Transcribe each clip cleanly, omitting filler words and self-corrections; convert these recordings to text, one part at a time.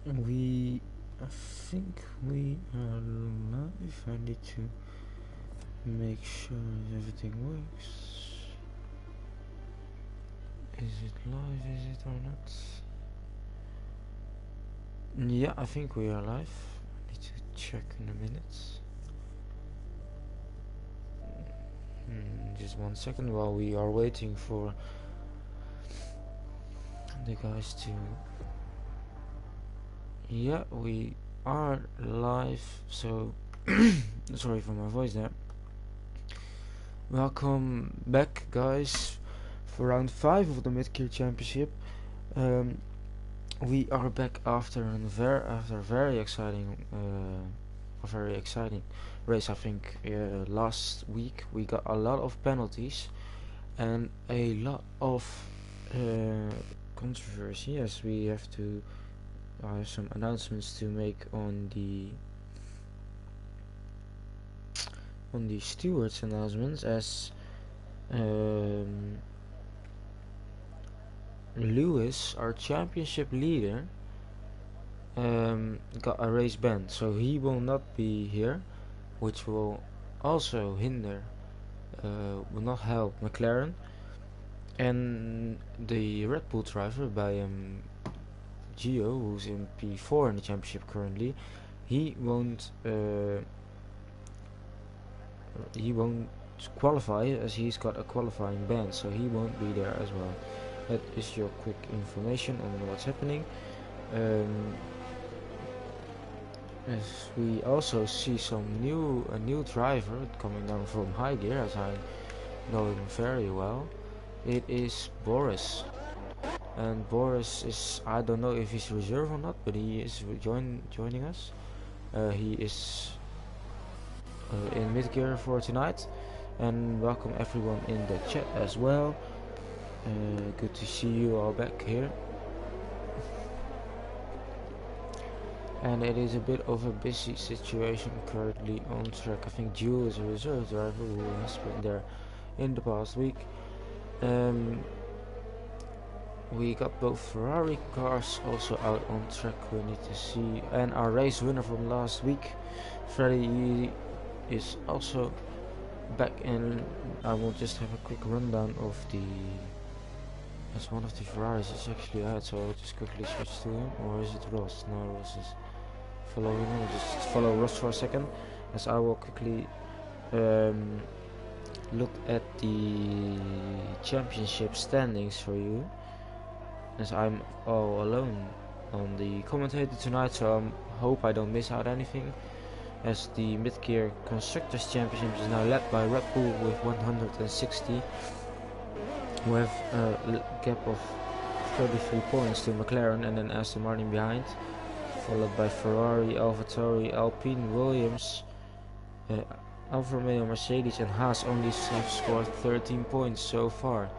I think we are live. I need to make sure everything works. Is it live? Is it or not? Yeah, I think we are live. I need to check in a minute. Just 1 second while we are waiting for the guys to... Yeah, we are live, so sorry for my voice there. Welcome back, guys, for round 5 of the mid-tier championship. We are back after a very exciting race. I think last week we got a lot of penalties and a lot of controversy, as we have to have some announcements to make on the stewards announcements, as Lewis, our championship leader, got a race ban, so he will not be here, which will also will not help McLaren. And the Red Bull driver by Gio, who's in P4 in the championship currently, he won't qualify, as he's got a qualifying ban, so he won't be there as well. That is your quick information on what's happening. As we also see a new driver coming down from high gear, as I know him very well. It is Boris, and Boris is, I don't know if he's reserve or not, but he is joining us. He is in mid gear for tonight, and welcome everyone in the chat as well. Good to see you all back here. And it is a bit of a busy situation currently on track. I think Jules is a reserve driver who has been there in the past week. We got both Ferrari cars also out on track. We need to see, and our race winner from last week, Freddy, is also back in. I will just have a quick rundown of the... As one of the Ferraris is actually out, so I'll just quickly switch to him. Or is it Ross? No, Ross is following him. I'll just follow Ross for a second, as I will quickly look at the championship standings for you, as I'm all alone on the commentator tonight, so I hope I don't miss out anything, as the mid-gear Constructors Championship is now led by Red Bull with 160. We have a gap of 33 points to McLaren, and then Aston Martin behind, followed by Ferrari, AlphaTauri, Alpine, Williams, Alfa Romeo, Mercedes and Haas only have scored 13 points so far.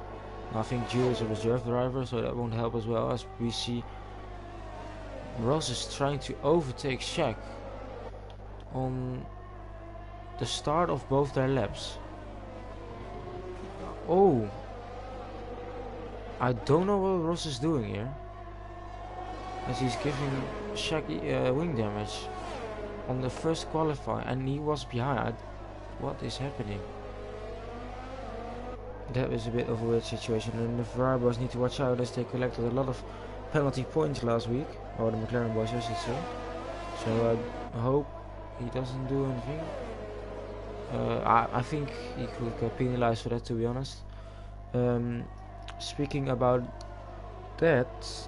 I think Jules is a reserve driver, so that won't help as well, as we see Ross is trying to overtake Shaq on the start of both their laps. Oh, I don't know what Ross is doing here, as he's giving Shaq wing damage on the first qualifier, and he was behind. What is happening? That was a bit of a weird situation, and the Ferrari boys need to watch out, as they collected a lot of penalty points last week, or the McLaren boys I should say. So I hope he doesn't do anything. I think he could get penalized for that, to be honest. Speaking about that,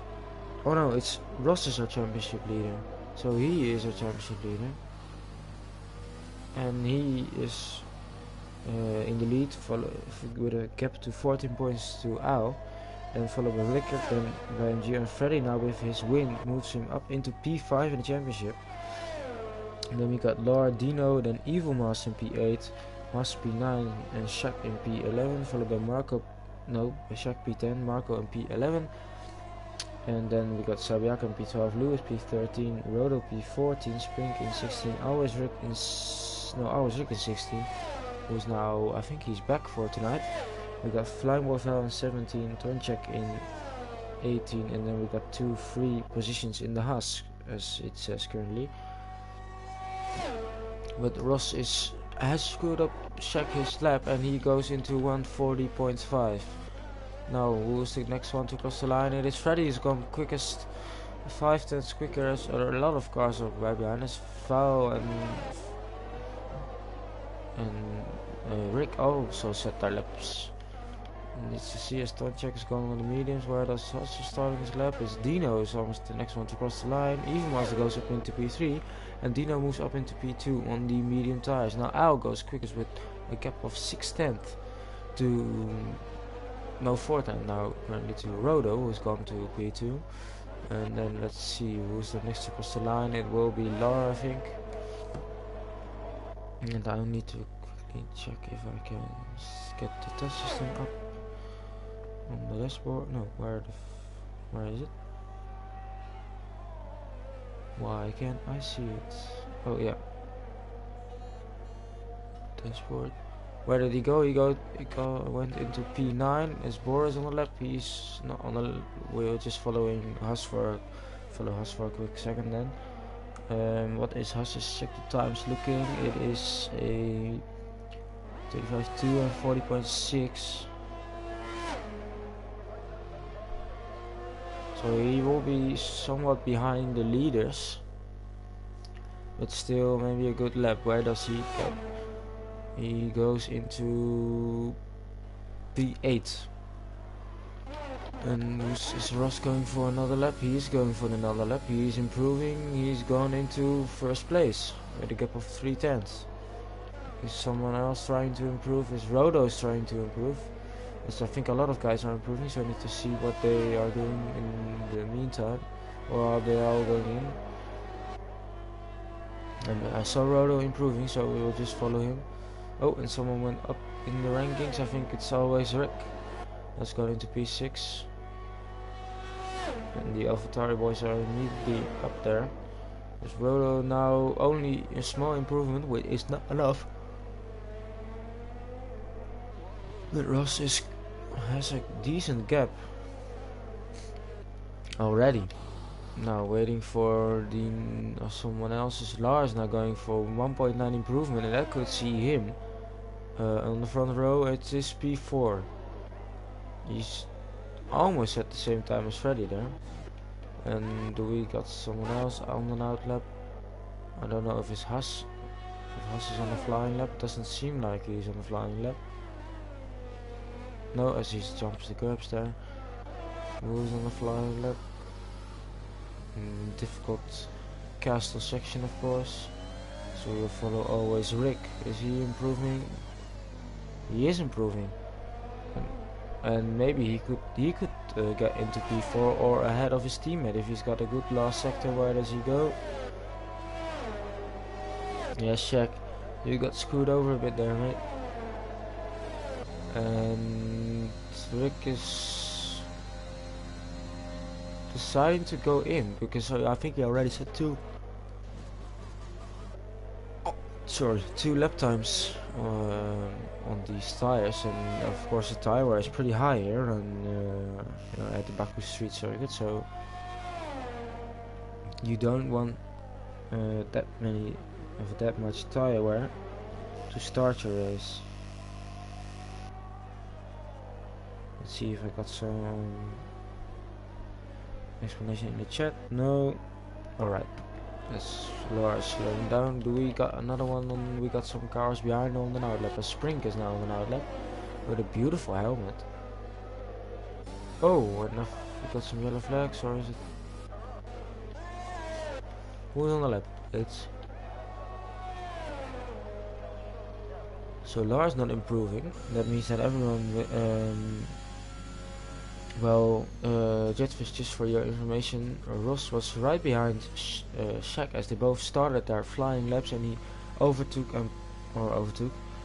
oh no, it's Ross is our championship leader, so he is our championship leader, and he is in the lead, with a gap to 14 points to Al, then followed by Rickard, then by MG, and Freddy now with his win moves him up into P5 in the championship. And then we got Laura, Dino, then Evil Master in P8, Mas P9 and Shaq in P11, followed by Shaq P10, Marco in P11, and then we got Sabiak in P12, Lewis P13, Rodo P14, Spring in 16, Always Rick in 16, who's now, I think he's back for tonight. We got Flying Wolfel in 17, Tonchek in 18, and then we got 2 free positions in the Haas as it says currently. But Ross has screwed up Shaq his lap, and he goes into 140.5. Now who's the next one to cross the line? It is Freddy. He's gone quickest, 5 tenths quicker as a lot of cars are right behind us. Foul and Rick also set their laps. Needs to see as Tonchek is going on the mediums, where does Husser starting his lap. Is Dino is almost the next one to cross the line. Even Master goes up into P3 and Dino moves up into P2 on the medium tires. Now Al goes quickest with a gap of 6/10 to 4/10 now currently to Rodo, who's gone to P2. And then let's see who's the next to cross the line. It will be Lara, I think. And I need to quickly check if I can get the test system up on the dashboard. No, where is it? Why can't I see it? Oh yeah, dashboard. Where did he go? He went into P9. As Boris on the lap, he's not on the. We're just following Haas for a quick second then. What is Haas's check the times looking? It is a 35.2 and 40.6. So he will be somewhat behind the leaders, but still maybe a good lap. Where does he go? He goes into P8. And is Ross going for another lap? He is going for another lap. He is improving. He's gone into first place with a gap of 3/10. Is someone else trying to improve? Is Rodo trying to improve? Yes, I think a lot of guys are improving, so I need to see what they are doing in the meantime, or are they all going in. And I saw Rodo improving, so we will just follow him. Oh, and someone went up in the rankings. I think it's always Rick. Let's go into P6. And the AlphaTauri boys are immediately up there. There's Rodo now only a small improvement, which is not enough. But Ross has a decent gap already. Now waiting for someone else. Is Lars now going for 1.9 improvement, and that could see him on the front row. It is P4. He's almost at the same time as Freddy there. And do we got someone else on an out lap? I don't know if it's Haas. If Haas is on a flying lap, it doesn't seem like he's on a flying lap. No, as he jumps the curbs there. Who's on the flying lap? Difficult castle section, of course. So we'll follow always Rick. Is he improving? He is improving. And maybe he could get into P4 or ahead of his teammate if he's got a good last sector. Where does he go? Yeah, Shaq, you got screwed over a bit there, mate. And Rick is deciding to go in because I think he already said two lap times on these tires, and of course the tire wear is pretty high here and at the Baku Street Circuit, so you don't want that much tire wear to start your race. Let's see if I got some explanation in the chat. No. Alright. Let's slowing down. Do we got another one on? We got some cars behind on an outlap. A Sprink is now on an outlap with a beautiful helmet. Oh, and we got some yellow flags, or is it? Who's on the lap? It's so Lars not improving. That means that everyone. Jetfish, just for your information, Ross was right behind Shaq as they both started their flying laps, and he overtook.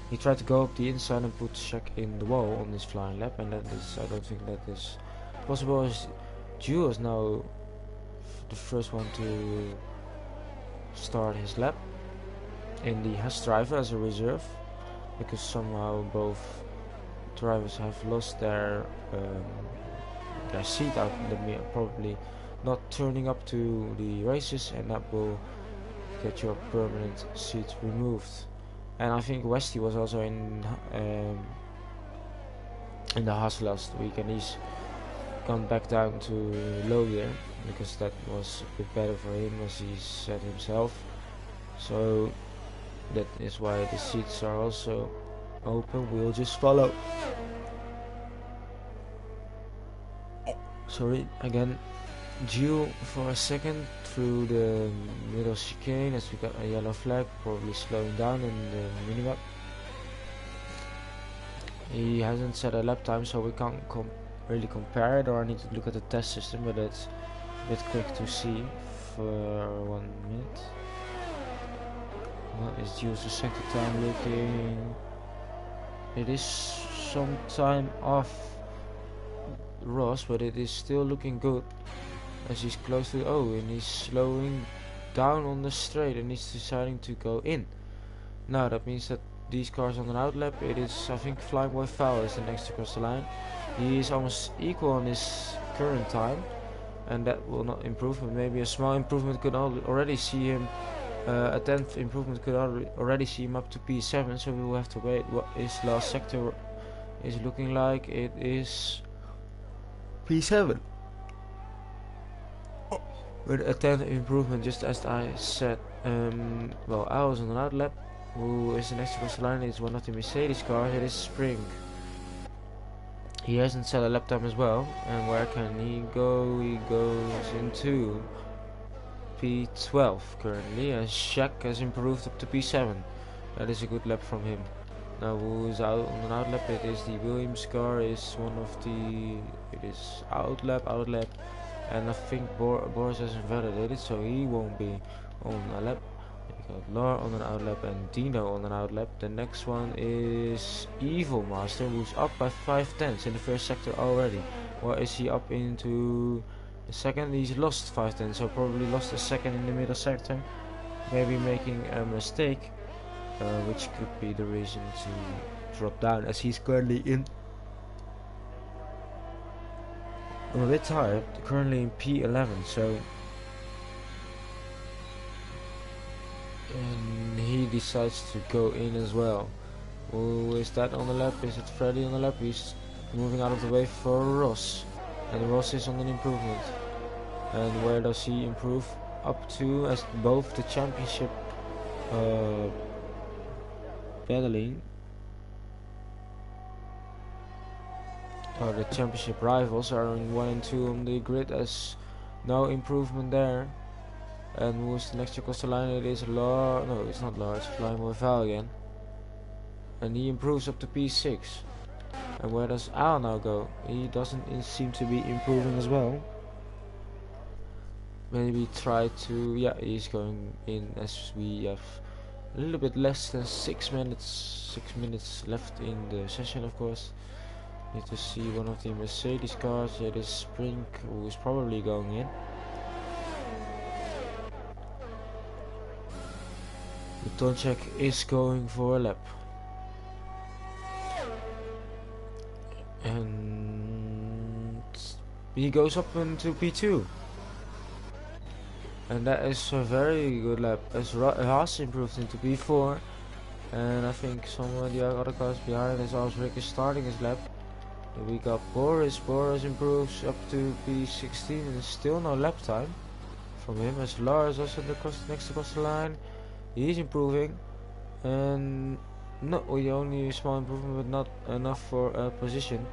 He tried to go up the inside and put Shaq in the wall on his flying lap, and I don't think that is possible. As Jules is now the first one to start his lap in the Haas driver as a reserve, because somehow both drivers have lost their seat out. Let me probably not turning up to the races, and that will get your permanent seat removed. And I think Westy was also in the Haas last week, and he's gone back down to low gear because that was a bit better for him, as he said himself. So that is why the seats are also open. We'll just follow. Sorry, again, due for a second through the middle chicane as we got a yellow flag, probably slowing down in the minimap. He hasn't set a lap time, so we can't really compare it, or I need to look at the test system, but it's a bit quick to see for 1 minute. What is Jules' sector time looking? It is some time off Ross, but it is still looking good as he's close to and he's slowing down on the straight and he's deciding to go in. Now that means that these cars on an outlap, it is, I think, Flying Boy Foul is the next to cross the line. He is almost equal on his current time, and that will not improve, but maybe a small improvement could already see him, a 10th improvement could already see him up to P7, so we will have to wait what his last sector is looking like. It is P7. With a 10th improvement, just as I said. Well, I was on an outlap. Who is the next to cross the line? Is one of the Mercedes cars. It is Spring. He hasn't set a lap time as well. And where can he go? He goes into P12 currently, and Shaq has improved up to P7. That is a good lap from him. Now who is out on an outlap? It is the Williams car. Is one of the. It is outlap, and I think Boris has invalidated, so he won't be on a lap. We got Laura on an outlap and Dino on an outlap. The next one is Evil Master, who's up by 5/10 in the first sector already. Or is he up into the second? He's lost 5/10, so probably lost a second in the middle sector. Maybe making a mistake, which could be the reason to drop down, as he's currently in. I'm a bit tired, currently in P11, so. And he decides to go in as well. Who is that on the lap? Is it Freddy on the lap? He's moving out of the way for Ross. And Ross is on an improvement. And where does he improve up to, as both the championship battling, or the championship rivals are in 1 and 2 on the grid, as no improvement there. And who's the next to cross the line? It is no, it's not large. Flying with Val again. And he improves up to P6. And where does Al now go? He doesn't seem to be improving as well. Maybe try to. Yeah, he's going in, as we have a little bit less than 6 minutes. 6 minutes left in the session, of course. Need to see one of the Mercedes cars. It is Spring, who is probably going in. Tonchek is going for a lap. And he goes up into P2. And that is a very good lap, as Haas improved into P4. And I think some of the other cars behind, as Osric is starting his lap. And we got Boris. Boris improves up to P16, and still no lap time from him, as Lars also next across the line. He's improving, and no, only a small improvement, but not enough for a position.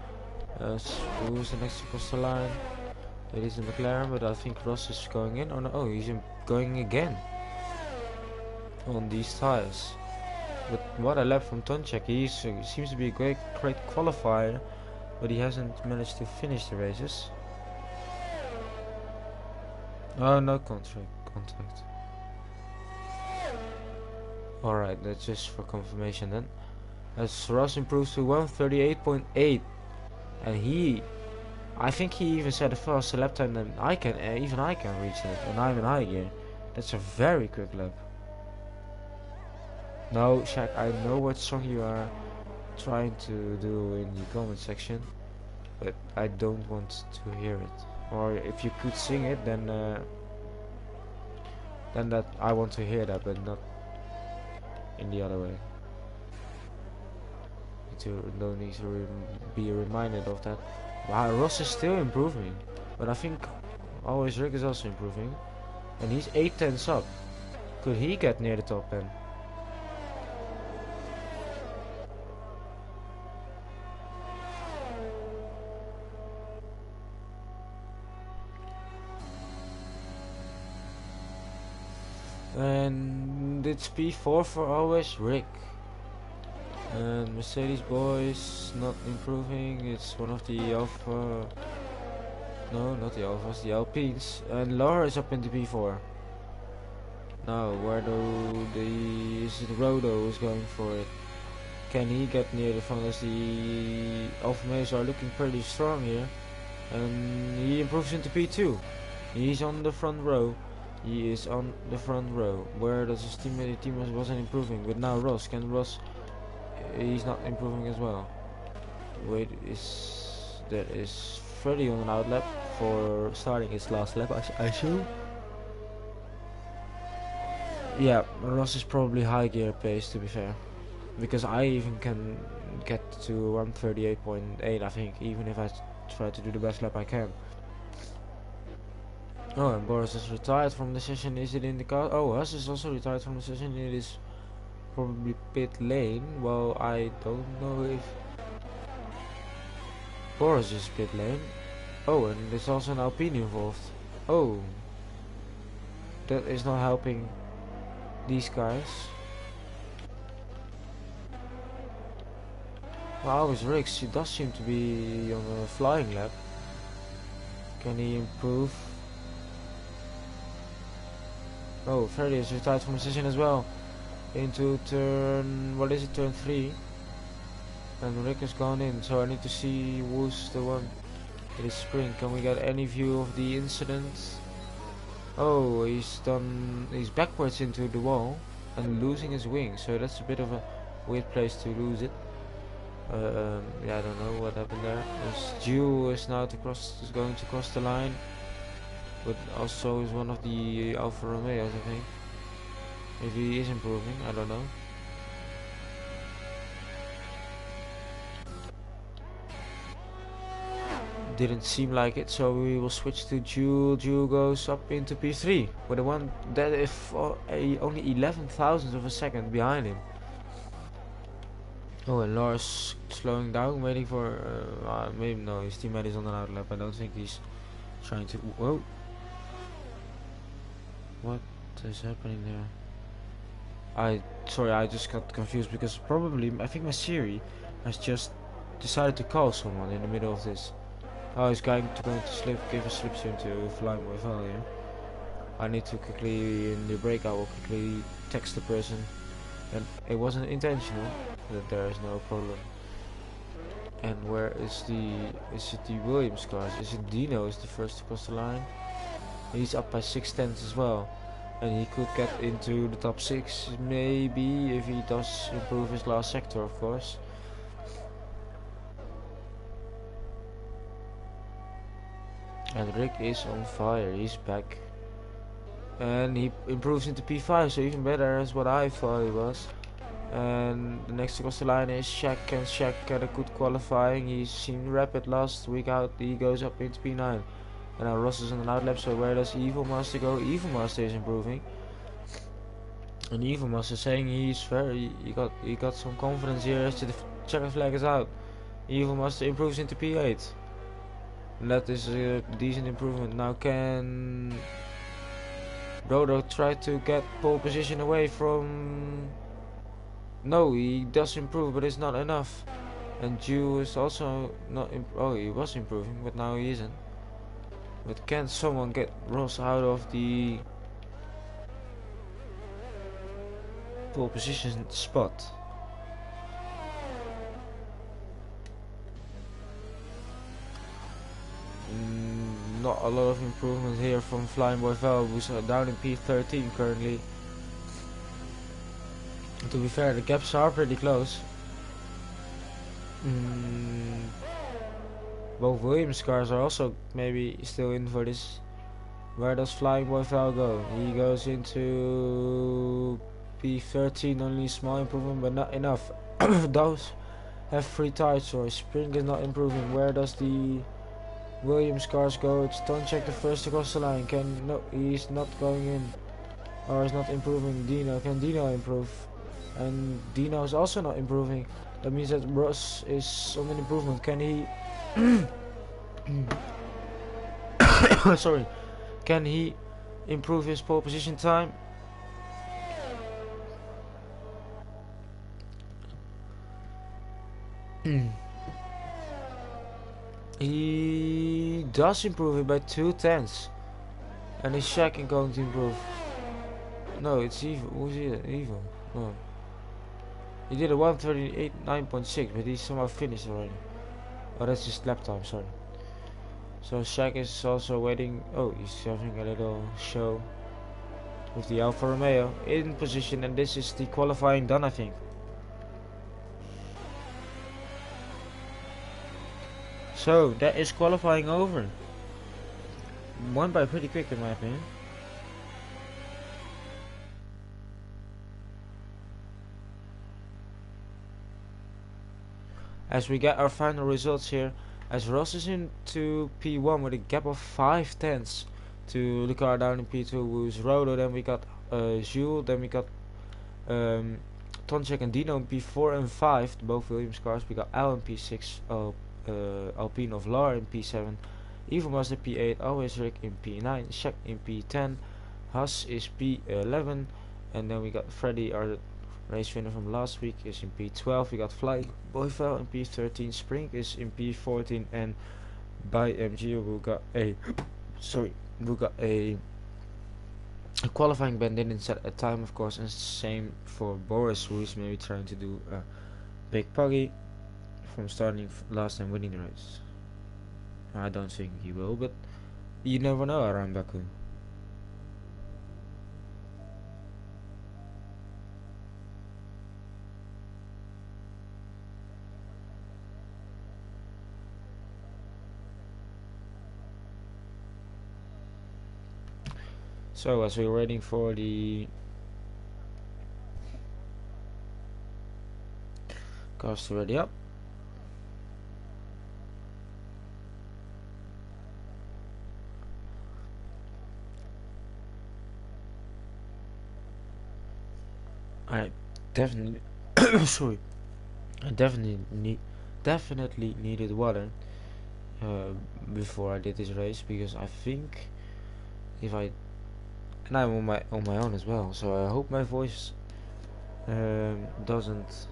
Who's the next across the line? It is the McLaren, but I think Ross is going in. Oh no, he's going again on these tires. But what a lap from Tonchek. He seems to be a great qualifier, but he hasn't managed to finish the races. Oh, no contact. Alright, that's just for confirmation then. As Ross improves to 138.8, and I think he even set a faster lap time than I can. Even I can reach that, and I'm in high gear. That's a very quick lap. No, Shaq, I know what song you are trying to do in the comment section, but I don't want to hear it. or if you could sing it, then that I want to hear that, but not in the other way. Don't need to be reminded of that. Wow, Ross is still improving, but I think always Rick is also improving, and he's 8/10 up. Could he get near the top 10? And it's P4 for always Rick. And Mercedes boys not improving. It's one of the Alpha. No, not the Alphas, the Alpines. And Laura is up into P4. Now, where do is it Rodo who's going for it? Can he get near the front as the Alfa Romeos are looking pretty strong here? And he improves into P2. He's on the front row. He is on the front row. Where does his teammate? The team wasn't improving, but now Ross. Can Ross? He's not improving as well. Wait, there is Freddy on an outlap for starting his last lap, I assume. Yeah, Ross is probably high gear pace, to be fair, because I even can get to 138.8, I think, even if I try to do the best lap I can. Oh, and Boris is retired from the session. Is it in the car? Oh, Huss is also retired from the session. It is probably pit lane. Well, I don't know if Boris is pit lane. Oh, and there's also an Alpine involved. Oh, that is not helping these guys. Well, with Riggs, he does seem to be on a flying lap. Can he improve? Oh, Freddy is retired from the session as well. Into turn, what is it, turn 3. And Rick has gone in, so I need to see who's the one that is spring. Can we get any view of the incident? Oh, he's backwards into the wall and losing his wing, so that's a bit of a weird place to lose it. Yeah, I don't know what happened there. Jew is now going to cross the line, but also is one of the Alfa Romeos, I think. If he is improving, I don't know. Didn't seem like it, so we will switch to Jewel. Jewel goes up into P3 with the one that is only 11,000 of a second behind him. Oh, and Lars slowing down, waiting for maybe no, his teammate is on an outlap. I don't think he's trying to. Whoa! What is happening there? Sorry, I just got confused because probably I think my Siri has just decided to call someone in the middle of this. Oh, he's going to give a slipstream to flying with value. I need to quickly, in the break I will quickly text the person. And it wasn't intentional, that there is no problem. And where is it the Williams cars? Is it Dino is the first to cross the line? He's up by 6/10 as well. And he could get into the top 6, maybe, if he does improve his last sector, of course. And Rick is on fire, he's back. And he improves into P5, so even better as what I thought he was. And the next to cross the line is Shaq, and Shaq had a good qualifying. He seemed rapid last week out, he goes up into P9. And now Ross is on an outlap, so where does Evil Master go? Evil Master is improving. And Evil Master saying he got some confidence here as the checker flag is out. Evil Master improves into P8. And that is a decent improvement. Now can Rodo try to get pole position away from... No, he does improve, but it's not enough. And Jew is also not oh, he was improving, but now he isn't. But can someone get Ross out of the pole position spot? Not a lot of improvement here from Flying Boy Val, who's down in P13 currently. To be fair, the gaps are pretty close. Both Williams cars are also maybe still in for this. Where does Flying Boy Val go? He goes into P13, only small improvement but not enough. Those have free tires, so Spring is not improving. Where does the Williams cars go? It's Tonchek the first across the line. No, he's not going in, or is not improving. Dino, can Dino improve? And Dino is also not improving. That means that Ross is on an improvement. Can he sorry, can he improve his pole position time? He does improve it by 2/10, and is Shaq going to improve? No, it's Evil. Who's it? Evil. No. He did a 1:38.9.6, but he somehow finished already. Oh, that's his lap time, sorry. So Shaq is also waiting. Oh, he's having a little show with the Alfa Romeo in position, and this is the qualifying done, I think. So that is qualifying over. Won by pretty quick in my opinion. As we get our final results here, as Ross is into P1 with a gap of 5/10 to the car down in P2, who's Rodo. Then we got Jules, then we got Tonchek and Dino in P4 and 5, both Williams cars. We got Al in P6, Alpine of Lar in P7, Evil Mazda P8, Always Rick in P9, Shaq in P10, Haas is P11, and then we got Freddy, our race winner from last week, is in P12. We got Fly Boyfell in P13, Spring is in P14, and by MG we got a qualifying ban didn't set a time, of course, and same for Boris, who is maybe trying to do a big puggy from starting last and winning the race. I don't think he will, but you never know around Baku. So as we're waiting for the cars to ready up, I definitely sorry, I definitely needed water before I did this race, because I think if I, and I'm on my own as well, so I hope my voice doesn't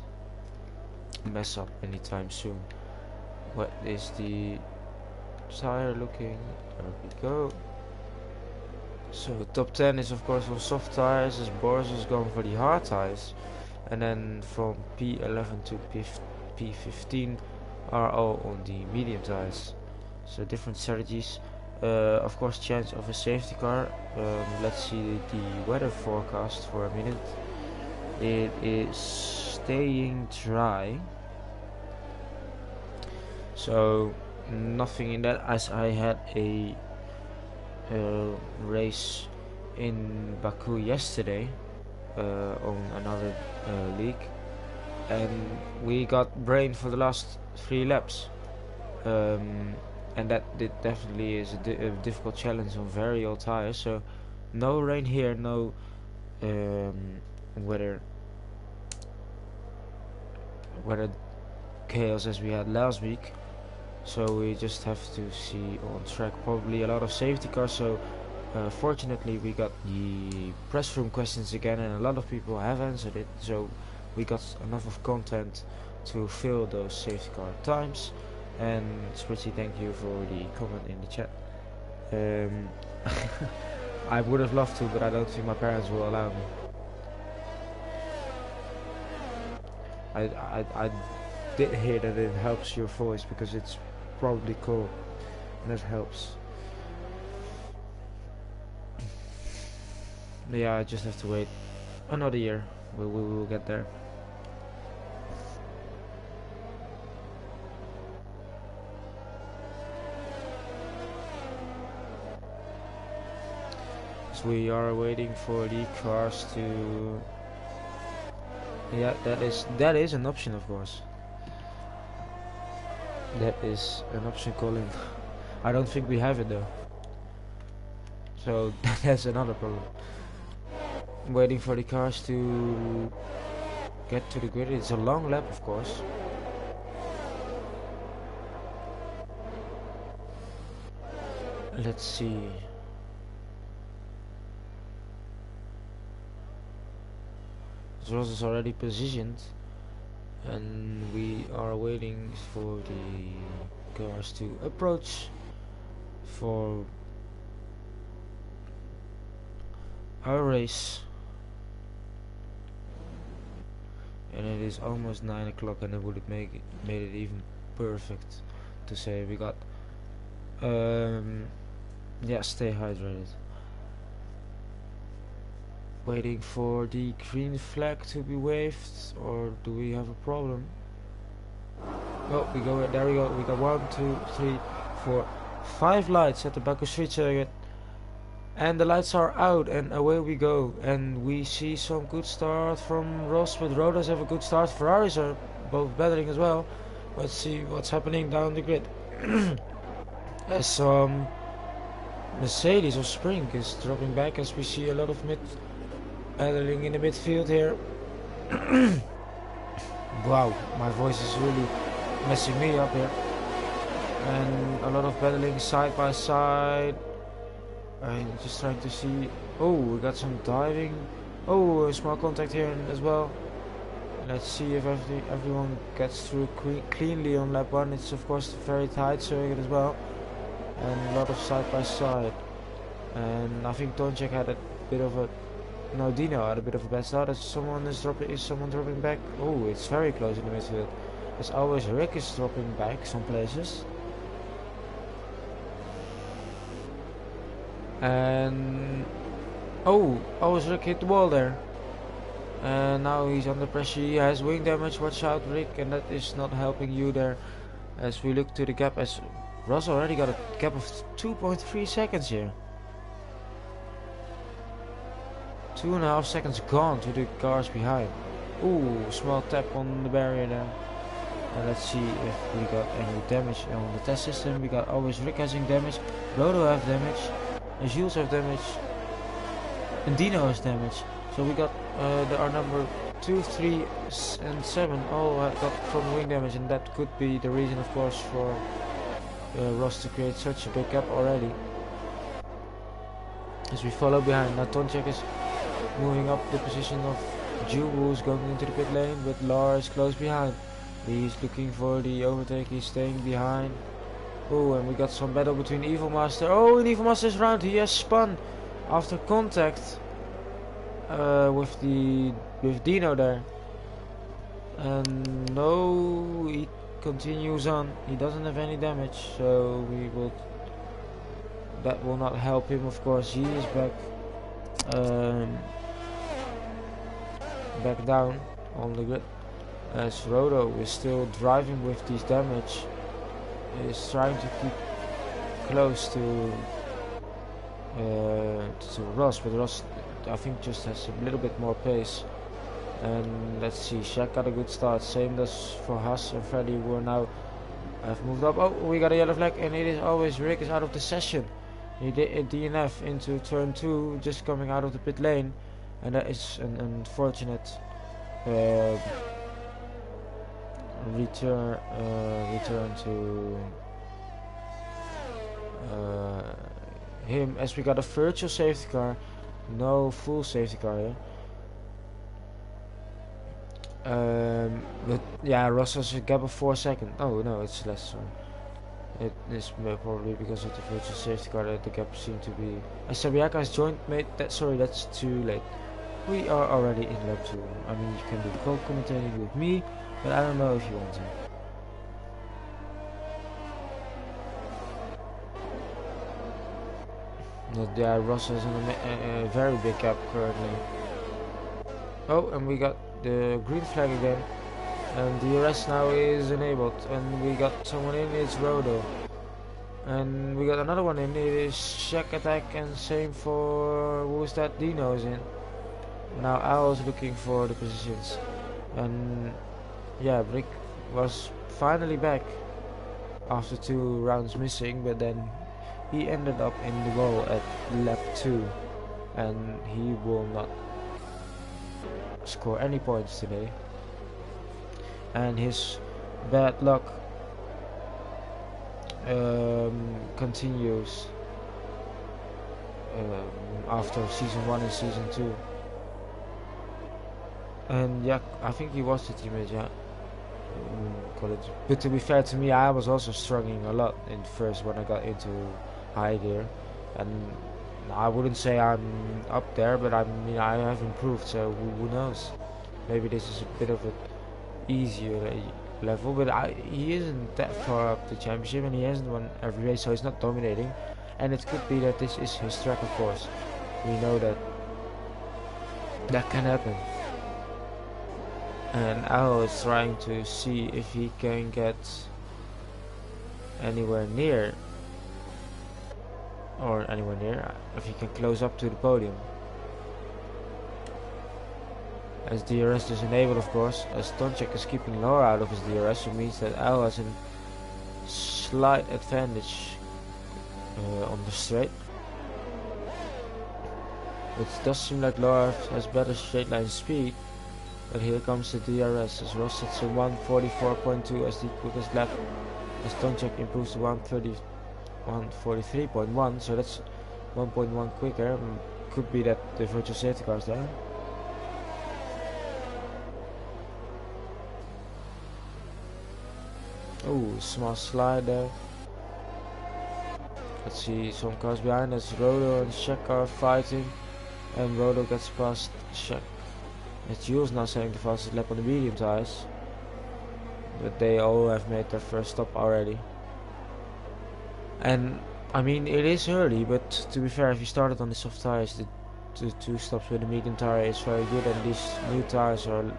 mess up anytime soon. What is the tire looking? There we go. So top 10 is of course for soft tires, as Boris is going for the hard tires, and then from P11 to P15 are all on the medium tires. So different strategies. Of course, chance of a safety car. Let's see the weather forecast for a minute. It is staying dry, so nothing in that, as I had a race in Baku yesterday on another league, and we got rain for the last 3 laps, and that definitely is a difficult challenge on very old tires. So no rain here, no weather chaos as we had last week. So we just have to see on track probably a lot of safety cars. So fortunately we got the press room questions again, and a lot of people have answered it, so we got enough of content to fill those safety car times. And Spritzy, thank you for the comment in the chat. I would have loved to, but I don't think my parents will allow me. I did hear that it helps your voice because it's probably cold, and that helps. Yeah, I just have to wait another year. We will get there. as we are waiting for the cars to. Yeah, that is an option, of course. That is an option, Colin. I don't think we have it though. So that's another problem. Waiting for the cars to get to the grid. It's a long lap, of course. Let's see. Ross is already positioned, and we are waiting for the cars to approach for our race. And it is almost 9 o'clock, and it would have made it even perfect to say we got yeah, stay hydrated. Waiting for the green flag to be waved, or do we have a problem? Oh, we go there. We go. We got 1, 2, 3, 4, 5 lights at the Baku Street Circuit, and the lights are out, and away we go. And we see some good start from Ross, but Rodas have a good start. Ferraris are both battling as well. Let's see what's happening down the grid. As Mercedes or Spring is dropping back, as we see a lot of battling in the midfield here. Wow, my voice is really messing me up here. And a lot of battling side by side. I'm just trying to see. Oh, we got some diving. Oh, a small contact here as well. Let's see if everyone gets through cleanly on lap 1. It's of course a very tight circuit as well, and a lot of side by side. And I think Tonchek had a bit of a Dino had a bit of a bad start. As someone is someone dropping back? Oh, it's very close in the midfield. As always, Rick is dropping back some places. And oh, always Rick hit the wall there. And now he's under pressure. He has wing damage. Watch out, Rick, and that is not helping you there. As we look to the gap, as Ross already got a gap of 2.3 seconds here. 2.5 seconds gone to the cars behind. Ooh, small tap on the barrier there. And let's see if we got any damage on the test system. We got always Rick having damage, Rodo have damage, and Jules have damage, and Dino has damage. So we got our number 2, 3, and 7 all got from wing damage, and that could be the reason, of course, for Ross to create such a big gap already. As we follow behind, now Tonchek is moving up the position of Ju, who's going into the pit lane, but Lars close behind. He's looking for the overtake, he's staying behind. Oh, and we got some battle between Evil Master. Oh, and Evil Master is round. He has spun after contact with Dino there. And no, he continues on. He doesn't have any damage, so that will not help him, of course. He is back down on the grid, as Rodo is still driving with these damage. Is trying to keep close to Ross, but Ross I think just has a little bit more pace. And let's see, Shaq got a good start, same as for Haas and Freddy, who are now have moved up. Oh, we got a yellow flag, and it is always Rick is out of the session. He did a DNF into turn 2, just coming out of the pit lane, and that is an unfortunate return to him, as we got a virtual safety car, no full safety car here. But yeah, Ross has a gap of 4 seconds. Oh no, it's less. Sorry. It is probably because of the virtual safety car that the gap seemed to be. Azerbaijan has joined. Mate, sorry, that's too late. We are already in lap 2. I mean, you can do co-commentating with me, but I don't know if you want to. Yeah, Ross has a very big gap currently. Oh, and we got the green flag again, and the arrest now is enabled, and we got someone in. It's Rodo. And we got another one in. It is check attack, and same for who's that? Dino's in. Now Owl's looking for the positions, and yeah, Brick was finally back after 2 rounds missing, but then he ended up in the wall at lap 2, and he will not score any points today. And his bad luck continues after season 1 and season 2. And yeah, I think he was the teammate, yeah. But to be fair to me, I was also struggling a lot in first when I got into high gear, and I wouldn't say I'm up there, but I mean I have improved, so who knows, maybe this is a bit of an easier level, but he isn't that far up the championship, and he hasn't won every race, so he's not dominating, and it could be that this is his track, of course. We know that can happen. And Al is trying to see if he can get anywhere near, if he can close up to the podium. As DRS is enabled, of course, as Tonchek is keeping Laura out of his DRS, it means that Al has a slight advantage on the straight. It does seem like Laura has better straight line speed. But here comes the DRS as Ross sets a 1:44.2 as the quickest lap, as Tonchek improves to 1:43.1, so that's 1.1 quicker. Could be that the virtual safety car is there. Oh, small slide there. Let's see some cars behind us. Rodo and Shek are fighting, and Rodo gets past Shek. It's Jules now setting the fastest lap on the medium tires, but they all have made their first stop already. And I mean, it is early, but to be fair, if you started on the soft tires, the 2 stops with the medium tire is very good, and these new tires are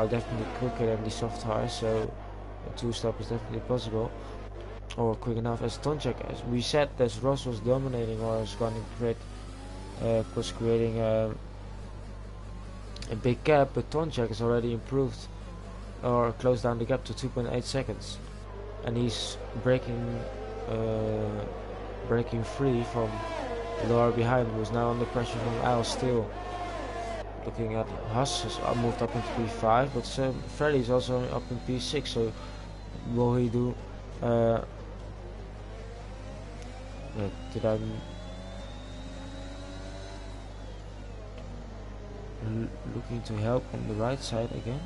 definitely quicker than the soft tires, so a 2 stop is definitely possible, or quick enough. As Tonchek, as we said, that Ross was dominating, or was going to creating a big gap, but Tonchek has already improved or closed down the gap to 2.8 seconds, and he's breaking free from Laura behind, who's now under pressure from Al still. Looking at Haas has moved up into P5, but Freddy's also up in P6, so will he do did I looking to help on the right side again?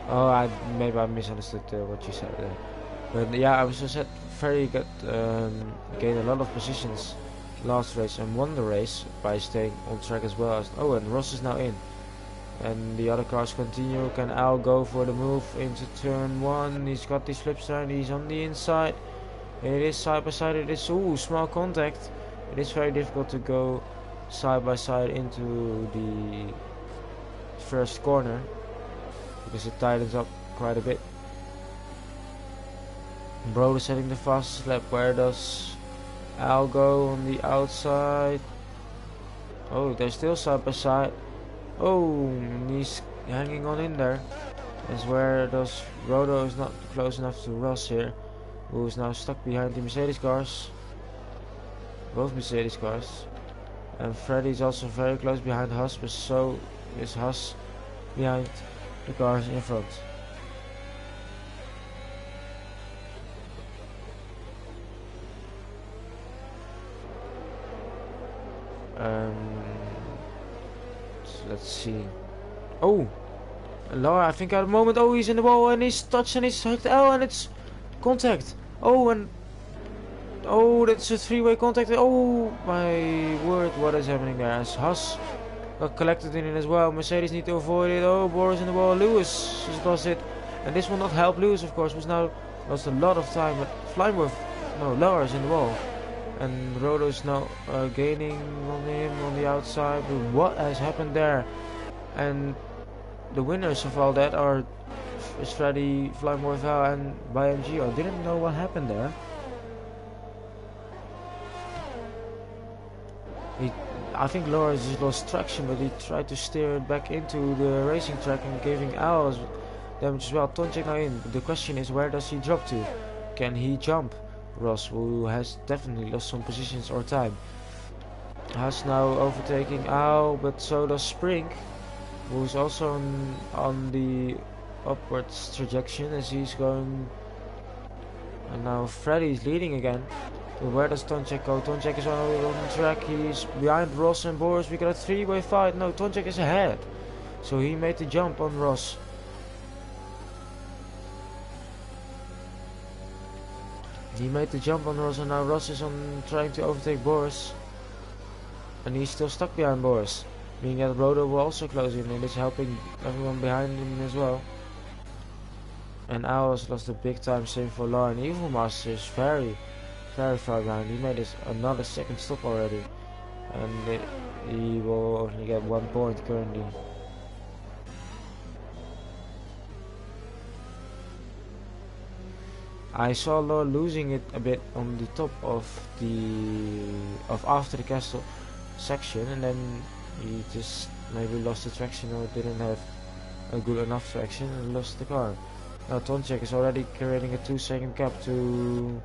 Oh, maybe I misunderstood what you said there. But yeah, I was just said Ferry gained a lot of positions last race and won the race by staying on track as well. And Ross is now in, and the other cars continue. Can Al go for the move into turn 1? He's got the slipstone. He's on the inside. It is side by side. It is small contact. It is very difficult to go side by side into the first corner because it tightens up quite a bit. Bro is setting the fastest lap. Where does Al go on the outside? Oh, they're still side by side. Oh, he's hanging on in there. That's where does Rodo is not close enough to Ross here, who is now stuck behind the Mercedes cars. Both Mercedes cars, and Freddy's also very close behind Haas, but so is Haas behind the cars in front. So let's see. Oh, Laura, I think at the moment. Oh, he's in the wall and he's touched and he's hooked L, and it's contact. Oh, and oh, that's a 3-way contact. Oh my word, what is happening there? As Haas got collected in it as well. Mercedes need to avoid it. Oh, Boris in the wall. Lewis just lost it, and this will not help Lewis, of course, who's now lost a lot of time. But Laura's in the wall, and Rodo's now gaining on him on the outside. But what has happened there? And the winners of all that are is Freddy, Flying Morval and BMG. I didn't know what happened there. I think Laura just lost traction, but he tried to steer it back into the racing track and giving Al's damage as well. Tonchek now in. The question is, where does he drop to? Can he jump? Ross, who has definitely lost some positions or time, has now overtaking Al, but so does Spring, who's also on the upwards trajectory as he's going. And now Freddy's leading again. But where does Tonchek go? Tonchek is on the track. He's behind Ross and Boris. We got a three-way fight. No, Tonchek is ahead. So he made the jump on Ross. He made the jump on Ross, and now Ross is on trying to overtake Boris. And he's still stuck behind Boris. Meaning that Rodo will also close in, and it's helping everyone behind him as well. And Owls lost a big time, same for Lauren. Evil Master is very far behind. He made another second stop already. And he will only get 1 point currently. I saw Laura losing it a bit on the top of after the castle section, and then he just maybe lost the traction or didn't have a good enough traction and lost the car. Now Tonchek is already creating a 2-second gap to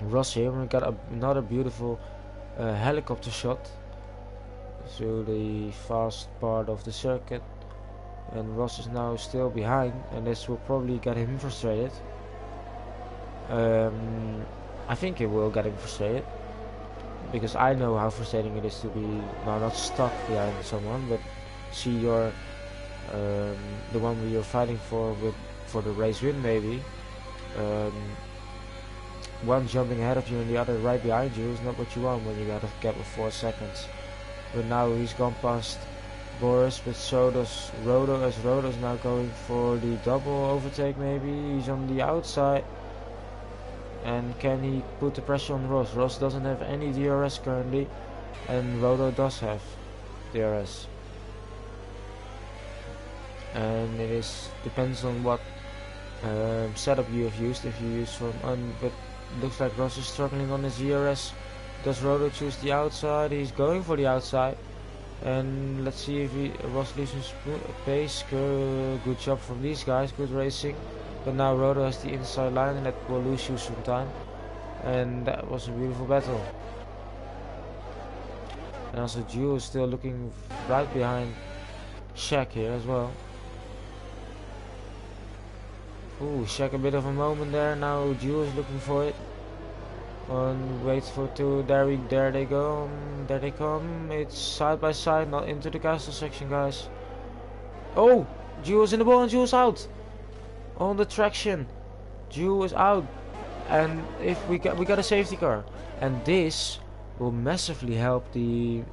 Ross here. We got another beautiful helicopter shot through the fast part of the circuit, and Ross is now still behind, and this will probably get him frustrated. I think it will get him frustrated, because I know how frustrating it is to be now not stuck behind someone, but see your the one you're fighting for the race win maybe. One jumping ahead of you and the other right behind you is not what you want when you got a gap of 4 seconds. But now he's gone past Boris, but so does Rodo, as Rodo's now going for the double overtake maybe. He's on the outside. And can he put the pressure on Ross? Ross doesn't have any DRS currently, and Rodo does have DRS. And it depends on what setup you have used. If you use but looks like Ross is struggling on his DRS. Does Rodo choose the outside? He's going for the outside. And let's see if Ross loses pace. Good job from these guys, good racing. But now Rodo has the inside line, and that will lose you some time. And that was a beautiful battle. And also Jewel is still looking right behind Shaq here as well. Ooh, Shaq a bit of a moment there. Now Jewel is looking for it. Waits for two. There they go. There they come. It's side by side, not into the castle section, guys. Oh, Jewel's in the ball and Jewel's out. On the traction, Jewel is out, and if we got a safety car, and this will massively help the.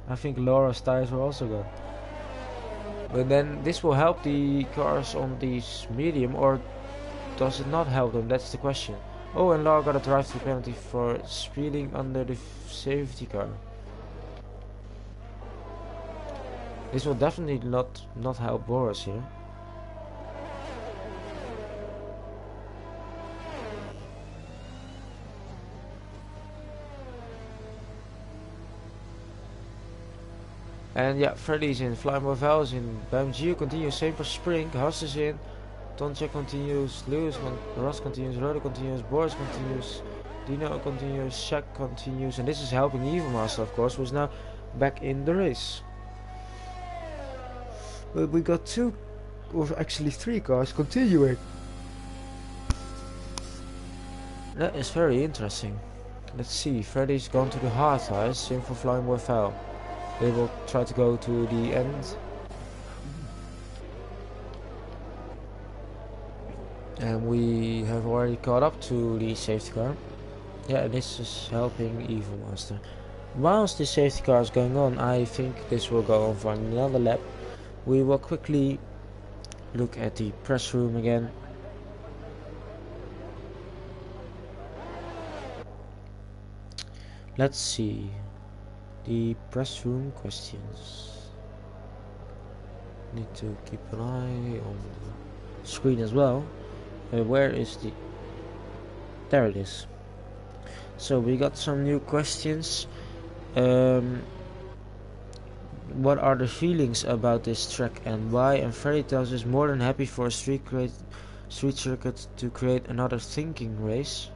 I think Laura's tires were also gone, but then this will help the cars on these medium, or does it not help them? That's the question. Oh, and Laura got a drive-through penalty for speeding under the safety car. This will definitely not help Boris here. And yeah, Freddy's in, Fly Morval is in, BMG continues, same for Spring, Haas is in, Tonchek continues, Lewis, Ross continues, Rodo continues, Boris continues, Dino continues, Shaq continues, and this is helping Evil Master, of course, who's now back in the race. But we got 2, or actually 3 cars continuing. That is very interesting. Let's see, Freddy's gone to the hard tires, same for Flying Morval. They will try to go to the end. And we have already caught up to the safety car. Yeah, this is helping Evil Master. Whilst the safety car is going on, I think this will go on for another lap. We will quickly look at the press room again. Let's see the press room questions. need to keep an eye on the screen as well. Where is the... There it is. So we got some new questions. What are the feelings about this track and why? And Freddy tells us more than happy for a street circuit to create another thinking race.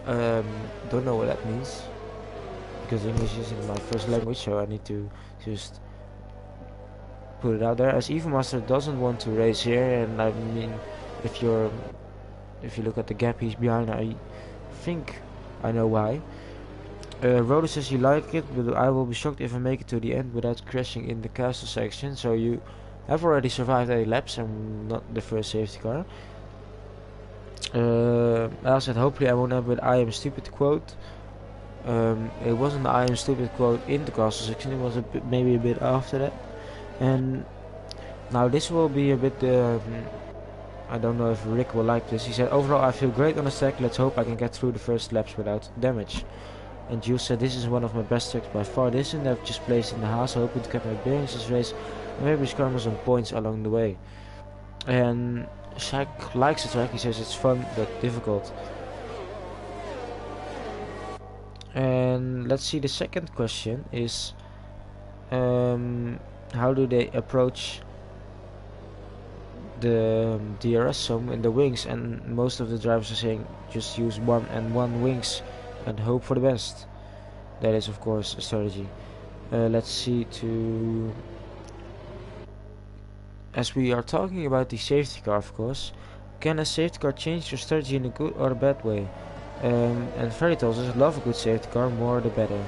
Don't know what that means, because English isn't my first language, so I need to just put it out there. As Evomaster doesn't want to race here, and I mean, if you look at the gap he's behind, I think I know why. Rhoda says you like it, but I will be shocked if I make it to the end without crashing in the castle section. So you have already survived 8 laps and not the first safety car. I said hopefully I won't have an I am stupid quote. It wasn't the I am stupid quote in the castle section, it was maybe a bit after that. And now this will be a bit... I don't know if Rick will like this. He said overall I feel great on the track, let's hope I can get through the first laps without damage. And Jules said this is one of my best tracks by far. This and I've just placed in the house, hoping to get my bearings this race and maybe score some points along the way. And Shaq likes the track, he says it's fun but difficult. And let's see, the second question is how do they approach the DRS zone in the wings? And most of the drivers are saying just use 1 and 1 wings and hope for the best. That is of course a strategy. Let's see, as we are talking about the safety car, of course, can a safety car change your strategy in a good or a bad way? And Freddy tells us love a good safety car, more the better.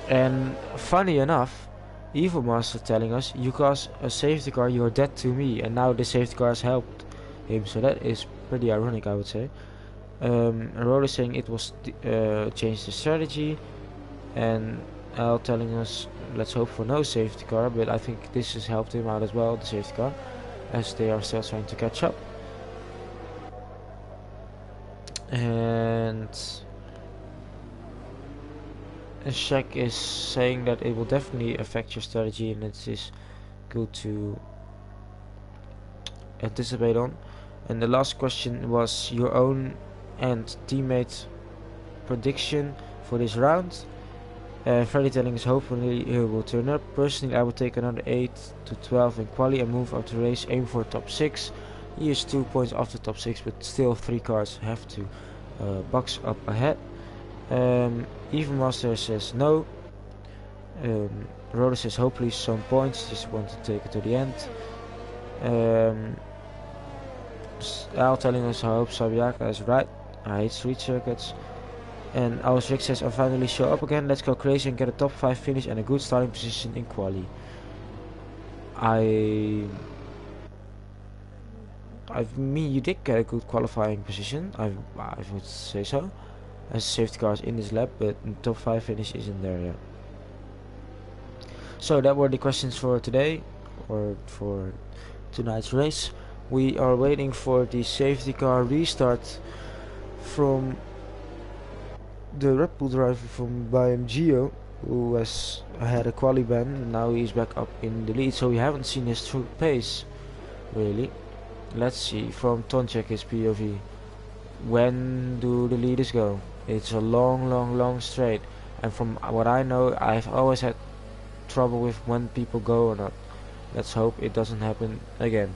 And funny enough, Evil Master telling us you cause a safety car, you're dead to me, and now the safety car has helped him, so that is pretty ironic, I would say. Roller saying it was changed the strategy, and Al telling us let's hope for no safety car, but I think this has helped him out as well, the safety car, as they are still trying to catch up. And Shaq is saying that it will definitely affect your strategy, and it is good to anticipate on. And the last question was your own and teammate prediction for this round. Freddy telling us hopefully he will turn up. Personally I will take another 8 to 12 in quali and move up the race, aim for top 6. He is 2 points off the top 6, but still 3 cars have to box up ahead. Even Master says no. Roller says hopefully some points, just want to take it to the end. Al telling us I hope Sabiaka is right, I hate street circuits. And our Rick says I'll finally show up again, let's go crazy and get a top 5 finish and a good starting position in quali. I mean, you did get a good qualifying position, I would say so, as safety cars in this lap, but top 5 finish isn't there yet. So that were the questions for today, or for tonight's race. We are waiting for the safety car restart from the Red Bull driver from BMGO, who has had a quali ban, and now he's back up in the lead, so we haven't seen his true pace really. Let's see from Tonchek's POV, when do the leaders go? It's a long straight, and from what I know I've always had trouble with when people go or not. Let's hope it doesn't happen again.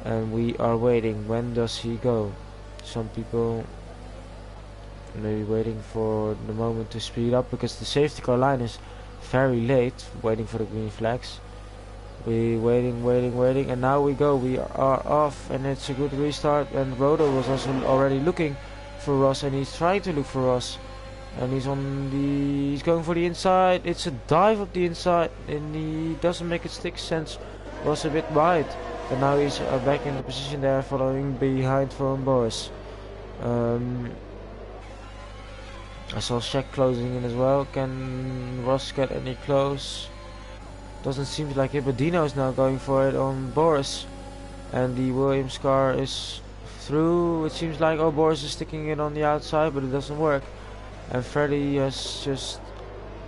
And we are waiting, when does he go? Some people maybe waiting for the moment to speed up, because the safety car line is very late, waiting for the green flags. We waiting, and now we go, we are off, and it's a good restart. And Rodo was also already looking for Ross, and he's trying to look for Ross, and he's going for the inside. It's a dive up the inside, and he doesn't make it stick since Ross a bit wide, and now he's back in the position there, following behind from Boris. I saw Shaq closing in as well. Can Ross get any close? Doesn't seem like it, but Dino is now going for it on Boris, and the Williams car is through. It seems like, oh, Boris is sticking it on the outside, but it doesn't work, and Freddy has just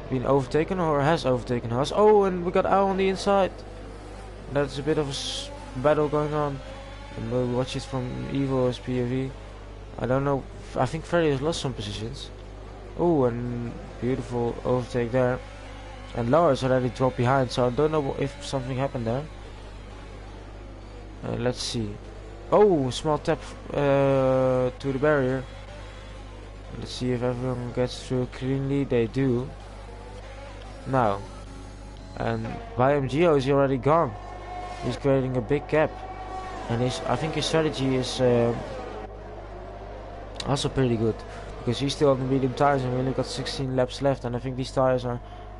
been overtaken or has overtaken Haas. Oh, and we got Al on the inside. That's a bit of a battle going on. And we'll watch it from Evil's POV. I don't know. I think Ferry has lost some positions. Oh, and beautiful overtake there. And Lars already dropped behind, so I don't know if something happened there. Let's see. Oh, small tap to the barrier. Let's see if everyone gets through cleanly. They do. Now. And YMGO is already gone. He's creating a big gap. And I think his strategy is also pretty good. Because he's still on the medium tires and we only got 16 laps left. And I think these tires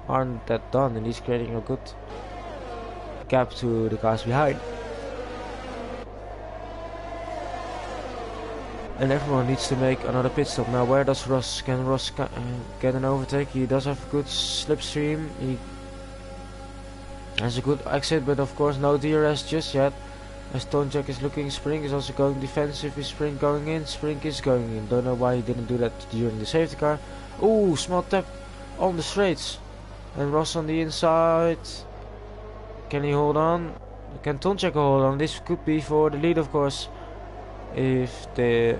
aren't that done. And he's creating a good gap to the cars behind. And everyone needs to make another pit stop. Now where does Ross? Can Ross get an overtake? He does have a good slipstream. He has a good exit, but of course no DRS just yet. As Tonjak is looking, Spring is also going defensive. Is Spring going in? Spring is going in. Don't know why he didn't do that during the safety car. Ooh, small tap on the straights. And Ross on the inside. Can he hold on? Can Tonjak hold on? This could be for the lead, of course. If the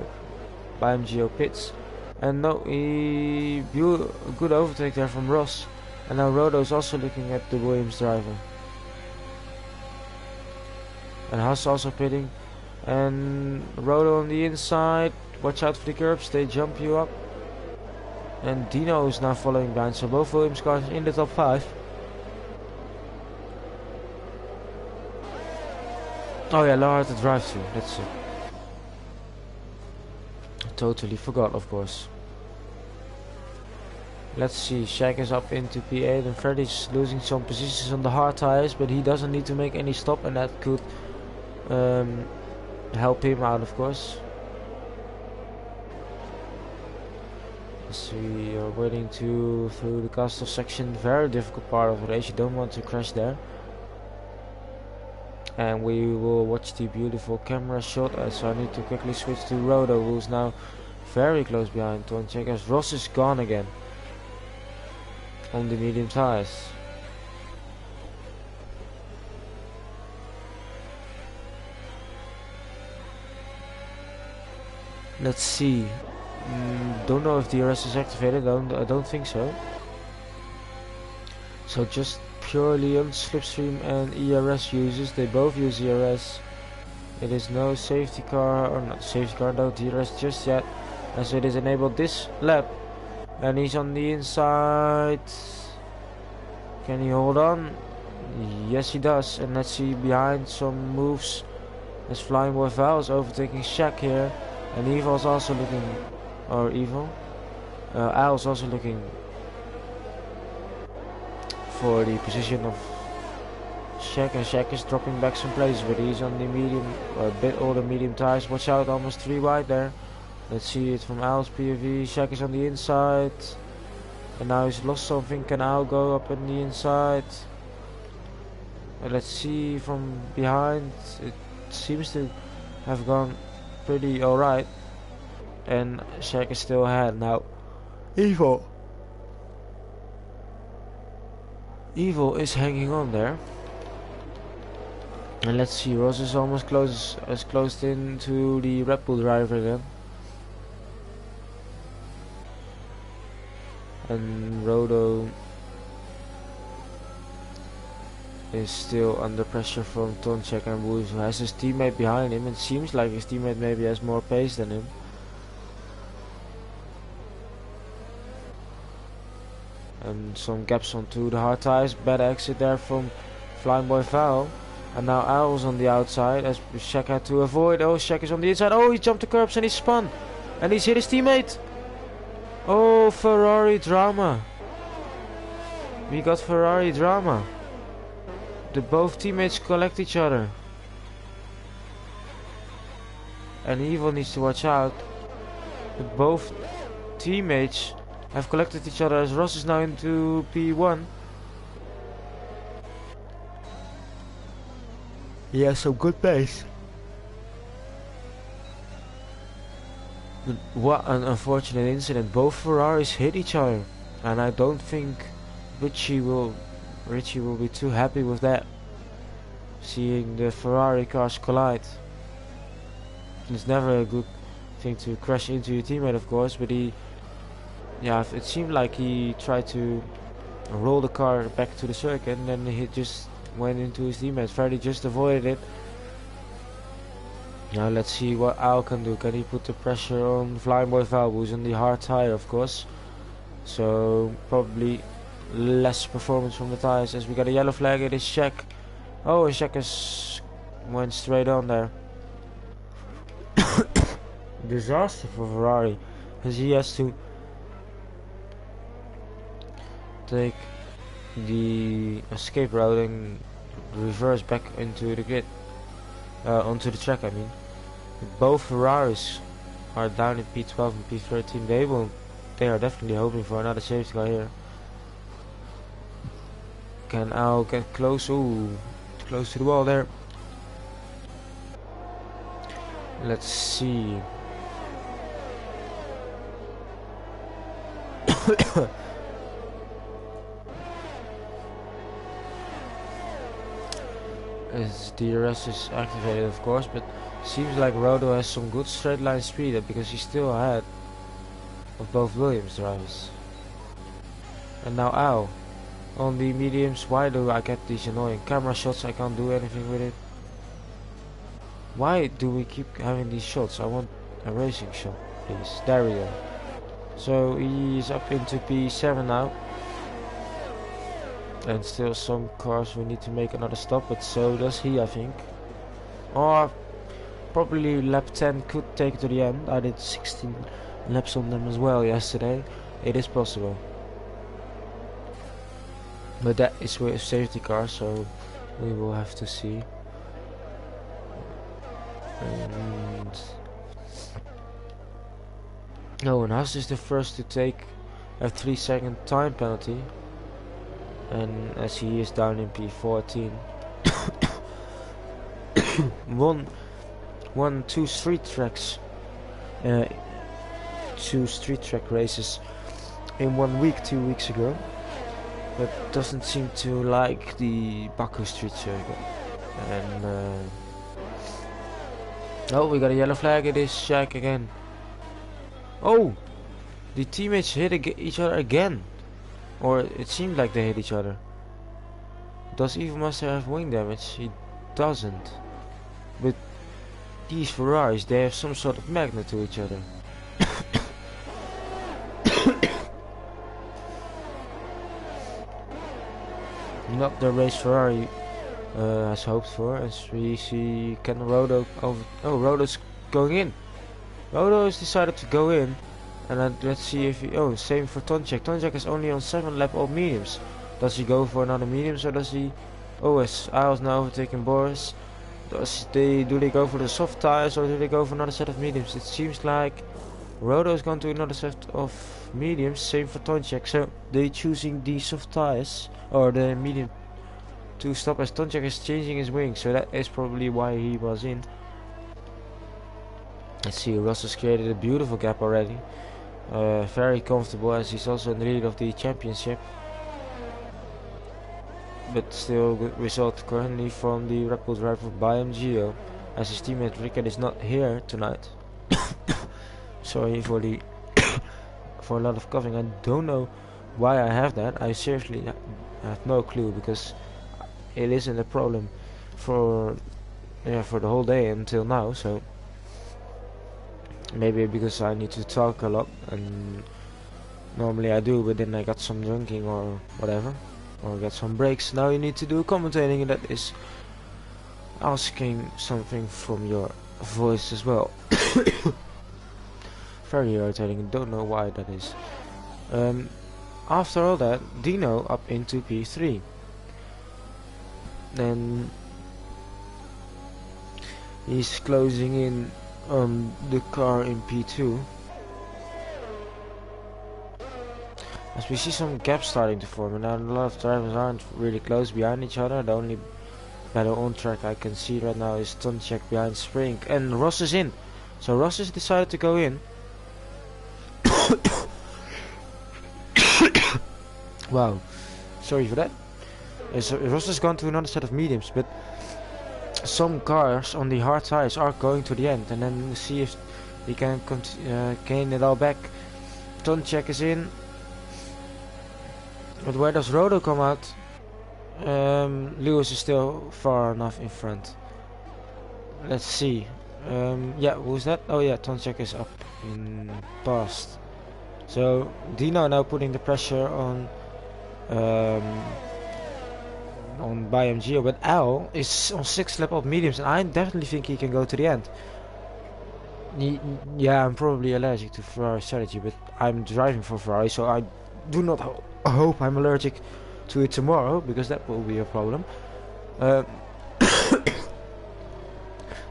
BMGO pits. And no, good overtake there from Ross. And now Rodo is also looking at the Williams driver. And Haas also pitting. And Rodo on the inside. Watch out for the curbs, they jump you up. And Dino is now following behind. So both Williams cars in the top 5. Oh yeah, lower the drive through. That's it. Totally forgot, of course. Let's see, Shaq is up into P8 and Freddy's losing some positions on the hard tires, but he doesn't need to make any stop, and that could help him out, of course. So we are waiting through the cast off section. Very difficult part of the race, you don't want to crash there. And we will watch the beautiful camera shot, so I need to quickly switch to Rodo, who's now very close behind Tonjak, as Ross is gone again on the medium tires. Let's see. Don't know if DRS is activated. I don't think so. So just purely on slipstream and ERS users. They both use ERS. It is no safety car, or not safety car, no DRS just yet, as it is enabled this lap. And he's on the inside. Can he hold on? Yes, he does. And let's see behind some moves. As Flying Boy Val is overtaking Shaq here. And Evil's also looking, or Evil. Al's also looking for the position of Shaq, and Shaq is dropping back some places, but he's on the medium, or a bit older medium tires. Watch out, almost 3 wide there. Let's see it from Al's POV. Shaq is on the inside, and now he's lost something. Can Al go up on the inside? Let's see from behind. It seems to have gone pretty alright, and Shaq is still ahead now. Evil is hanging on there. And let's see, Ross is almost closed into the Red Bull driver again. And Rodo is still under pressure from Tonjak and Woos, who has his teammate behind him. It seems like his teammate maybe has more pace than him. And some gaps onto the hard tires. Bad exit there from Flying Boy Val. And now Al's on the outside, as Shaq had to avoid. Oh, Shaq is on the inside. Oh, he jumped the curbs and he spun. And he's hit his teammate. Oh, Ferrari drama. We got Ferrari drama. Both teammates collect each other. And Evil needs to watch out. But both teammates have collected each other, as Ross is now into P1. He has some good pace. But what an unfortunate incident. Both Ferraris hit each other. And I don't think Richie will be too happy with that, seeing the Ferrari cars collide. It's never a good thing to crash into your teammate, of course, but it seemed like he tried to roll the car back to the circuit, and then he just went into his teammate. Ferrari just avoided it. Now let's see what Al can do. Can he put the pressure on Flying Boy Val, who's on the hard tire, of course? So probably less performance from the tires, as we got a yellow flag. It is Shaq. Oh, and Shaq has went straight on there. Disaster for Ferrari, as he has to take the escape route and reverse back into the grid, onto the track, I mean. Both Ferraris are down in P12 and P13. They are definitely hoping for another safety car here. Can Al get close? Ooh, close to the wall there. Let's see. As DRS is activated, of course, but seems like Rodo has some good straight line speed because he's still ahead of both Williams drivers. And now Al on the mediums. Why do I get these annoying camera shots? I can't do anything with it. Why do we keep having these shots? I want a racing shot, please. There we go. So he's up into P7 now. And still some cars we need to make another stop, but so does he, I think. Or probably lap 10 could take it to the end. I did 16 laps on them as well yesterday. It is possible. But that is with a safety car, so we will have to see. And and Haas is the first to take a 3-second time penalty, and as he is down in P14. Two street track races in 1 week 2 weeks ago, but doesn't seem to like the Baku street circuit. And oh, we got a yellow flag. It is Shaq again. Oh, the teammates hit each other again, or it seemed like they hit each other. Does Evil Master have wing damage? He doesn't. But these Ferraris, they have some sort of magnet to each other. Not the race Ferrari has hoped for, as we see. Can Rodo over? Oh, Rodo's going in. Rodo has decided to go in, and let's see if he. Oh, same for Tonchek. Tonchek is only on 7 lap old mediums. Does he go for another mediums, or does he? Oh, as Isles now overtaking Boris. Do they go for the soft tires, or do they go for another set of mediums? It seems like Rodo is going to another set of mediums. Same for Tonchek. So they choosing the soft tires or the medium to stop, as Tonchek is changing his wing. So that is probably why he was in. Let's see, Ross has created a beautiful gap already. Very comfortable, as he's also in the lead of the championship. But still good result currently from the Red Bull driver BMGO, as his teammate Rickard is not here tonight. Sorry for the for a lot of coughing. I don't know why I have that. I seriously have no clue, because it isn't a problem for the whole day until now. So maybe because I need to talk a lot, and normally I do, but then I got some drinking or whatever, or get some breaks. Now you need to do commentating, and that is asking something from your voice as well. Very irritating. Don't know why that is. After all that, Dino up into P3. Then he's closing in on the car in P2. As we see some gaps starting to form, and now a lot of drivers aren't really close behind each other. The only battle on track I can see right now is Tonchek behind Spring, and Ross is in. So Ross has decided to go in. Wow, Sorry for that. Ross has gone to another set of mediums, but some cars on the hard tires are going to the end, and then see if he can gain it all back. Tonchek is in, but where does Rodo come out? Lewis is still far enough in front. Let's see. Yeah, who's that? Oh yeah, Tonchek is up in past. So Dino now putting the pressure on BMGO, but Al is on 6th lap of mediums, and I definitely think he can go to the end. Yeah, I'm probably allergic to Ferrari strategy, but I'm driving for Ferrari, so I do not hope I'm allergic to it tomorrow, because that will be a problem. Don't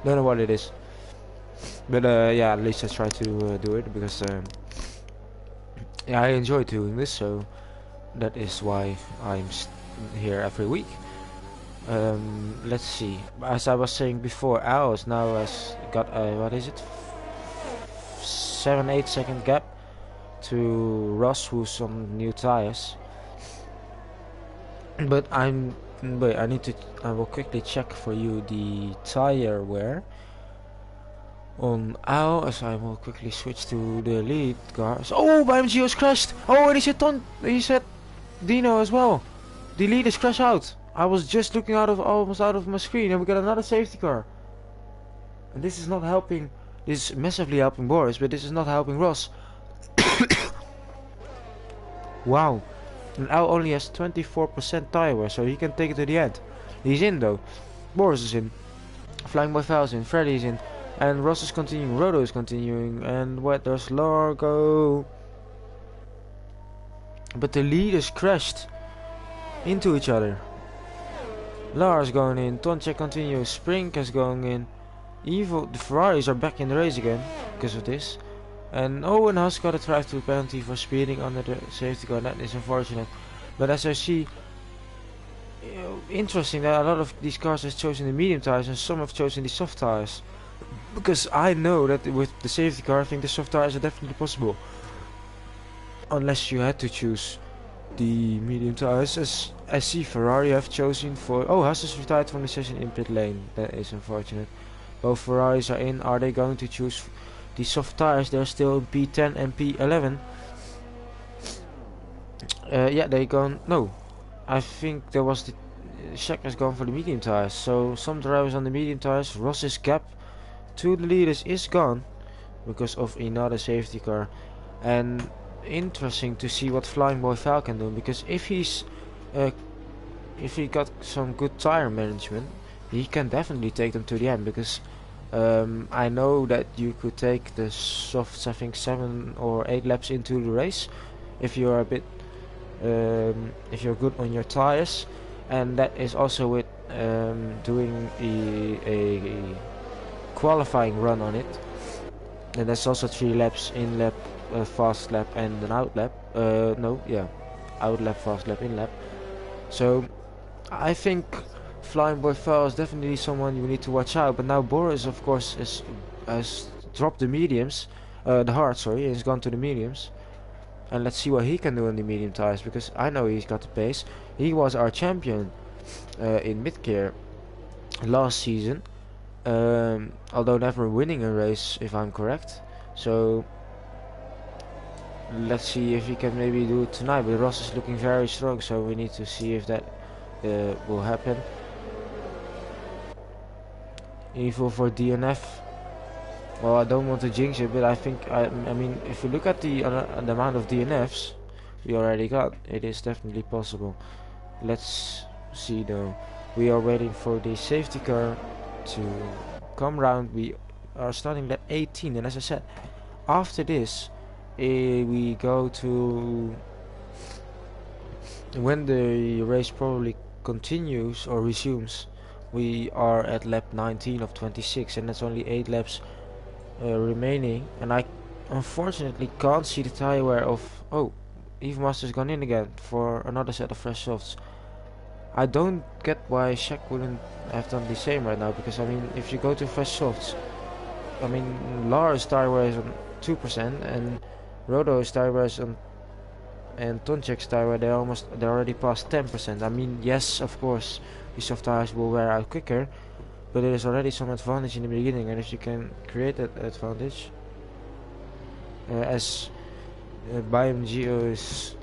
know what it is, but yeah, at least I try to do it, because yeah, I enjoy doing this, so that is why I'm here every week. Let's see. As I was saying before, Alice now has got a, what is it, 7-8 second gap to Ross, who's on new tires. But wait, I will quickly check for you the tire wear on Al, as I will quickly switch to the lead cars. Oh, BMG has crashed. Oh, and he said Dino as well. The lead is crashed out. I was just looking almost out of my screen, and we got another safety car. And this is not helping. This is massively helping Boris, but this is not helping Ross. Wow. And Al only has 24% tire wear, so he can take it to the end. He's in though. Boris is in. Flying by Val's in. Freddy's in. And Ross is continuing. Rodo is continuing. And where does Laura go? But the leaders crashed into each other. Lars going in. Tonchek continues. Sprink is going in. The Ferraris are back in the race again because of this. And Owen Haas got a drive-through penalty for speeding under the safety car. That is unfortunate. But as I see, interesting that a lot of these cars have chosen the medium tires and some have chosen the soft tires. Because I know that with the safety car, I think the soft tires are definitely possible. Unless you had to choose the medium tires, as I see Ferrari have chosen for... Oh, Haas is retired from the session in pit lane. That is unfortunate. Both Ferraris are in. Are they going to choose the soft tires? They're still in P10 and P11. Yeah, they gone... No. I think there was the... Shaq has gone for the medium tires. So some drivers on the medium tires. Ross's gap to the leaders is gone because of another safety car. And interesting to see what Flying Boy Val can do, because if he got some good tire management, he can definitely take them to the end. Because I know that you could take the softs, I think 7 or 8 laps into the race if you're a bit if you're good on your tires, and that is also with doing a qualifying run on it. And that's also 3 laps, in lap, fast lap, and an out lap. No, yeah, out lap, fast lap, in lap. So I think Flying Boy Val is definitely someone you need to watch out. But now Boris, of course, has dropped the mediums, the hard, sorry, he's gone to the mediums. And let's see what he can do on the medium tires, because I know he's got the pace. He was our champion in mid-gear last season, although never winning a race, if I'm correct. So let's see if he can maybe do it tonight. But Ross is looking very strong, so we need to see if that will happen. Evil for DNF. Well, I don't want to jinx it, but I think I mean, if you look at the amount of DNFs we already got, it is definitely possible. Let's see though. We are waiting for the safety car to come round. We are starting at 18, and as I said, after this we go to when the race probably continues or resumes. We are at lap 19 of 26, and that's only 8 laps remaining, and I unfortunately can't see the tire wear of... Oh, Eve Master's gone in again for another set of fresh softs. I don't get why Shaq wouldn't have done the same right now, because I mean, if you go to fresh softs, I mean, Lara's tire wear is on 2% and Rodo's tire wear is on and Tonchek's tire, they're already past 10%. I mean, yes, of course, these soft tires will wear out quicker, but there is already some advantage in the beginning, and if you can create that advantage, as BioMGO is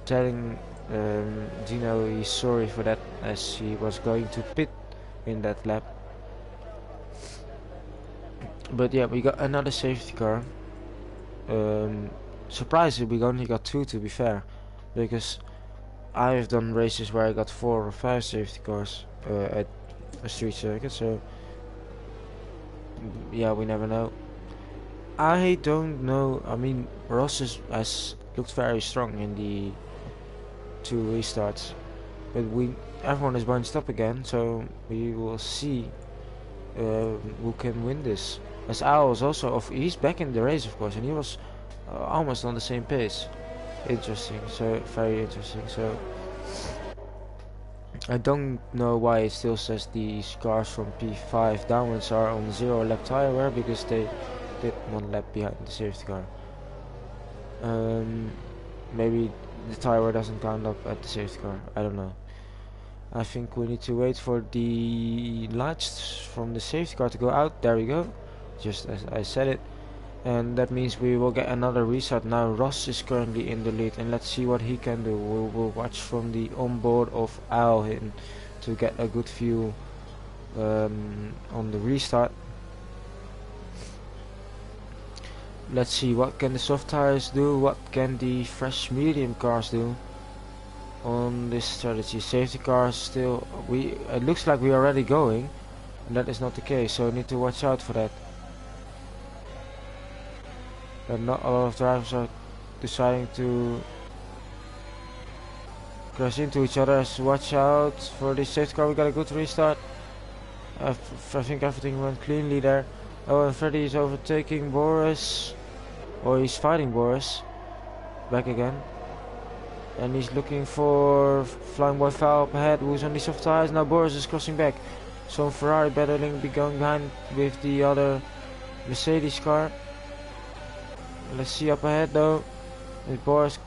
telling Dino he's sorry for that, as he was going to pit in that lap. But yeah, we got another safety car. Surprisingly, we only got 2, to be fair, because I've done races where I got 4 or 5 safety cars at a street circuit, so yeah, we never know. I don't know. I mean, Ross has looked very strong in the 2 restarts, but everyone is bunched up again, so we will see who can win this. As Al was also he's back in the race, of course, and he was almost on the same pace. Interesting, so very interesting. So I don't know why it still says these cars from P5 downwards are on 0 lap tire wear, because they did 1 lap behind the safety car. Maybe the tire wear doesn't count up at the safety car, I don't know. I think we need to wait for the lights from the safety car to go out. There we go, just as I said it. And that means we will get another restart. Now Ross is currently in the lead, and let's see what he can do. We'll watch from the onboard of Al to get a good view on the restart. Let's see, what can the soft tires do, what can the fresh medium cars do on this strategy. Safety cars still, it looks like we're already going, and that is not the case, so we need to watch out for that. And not a lot of drivers are deciding to crash into each other, so watch out for this safety car. We got a good restart. I think everything went cleanly there. Oh, and Freddy is overtaking Boris, or he's fighting Boris back again, and he's looking for Flying Boy Foul up ahead, who's on the soft tires. Now Boris is crossing back, so Ferrari better be going behind with the other Mercedes car. Let's see up ahead though. Is Boris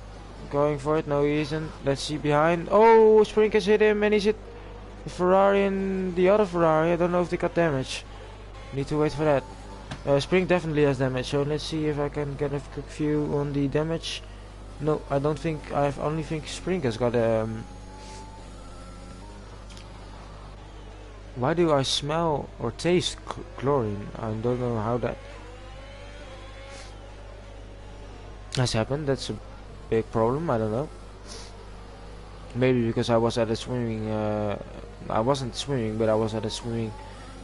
going for it? No, he isn't. Let's see behind. Oh, Sprink has hit him, and he's hit the Ferrari and the other Ferrari. I don't know if they got damage. Need to wait for that. Sprink definitely has damage, so let's see if I can get a quick view on the damage. No, I don't think. I only think Sprink has got why do I smell or taste chlorine? I don't know how that has happened. That's a big problem. I don't know. Maybe because I was at a swimming. I wasn't swimming, but I was at a swimming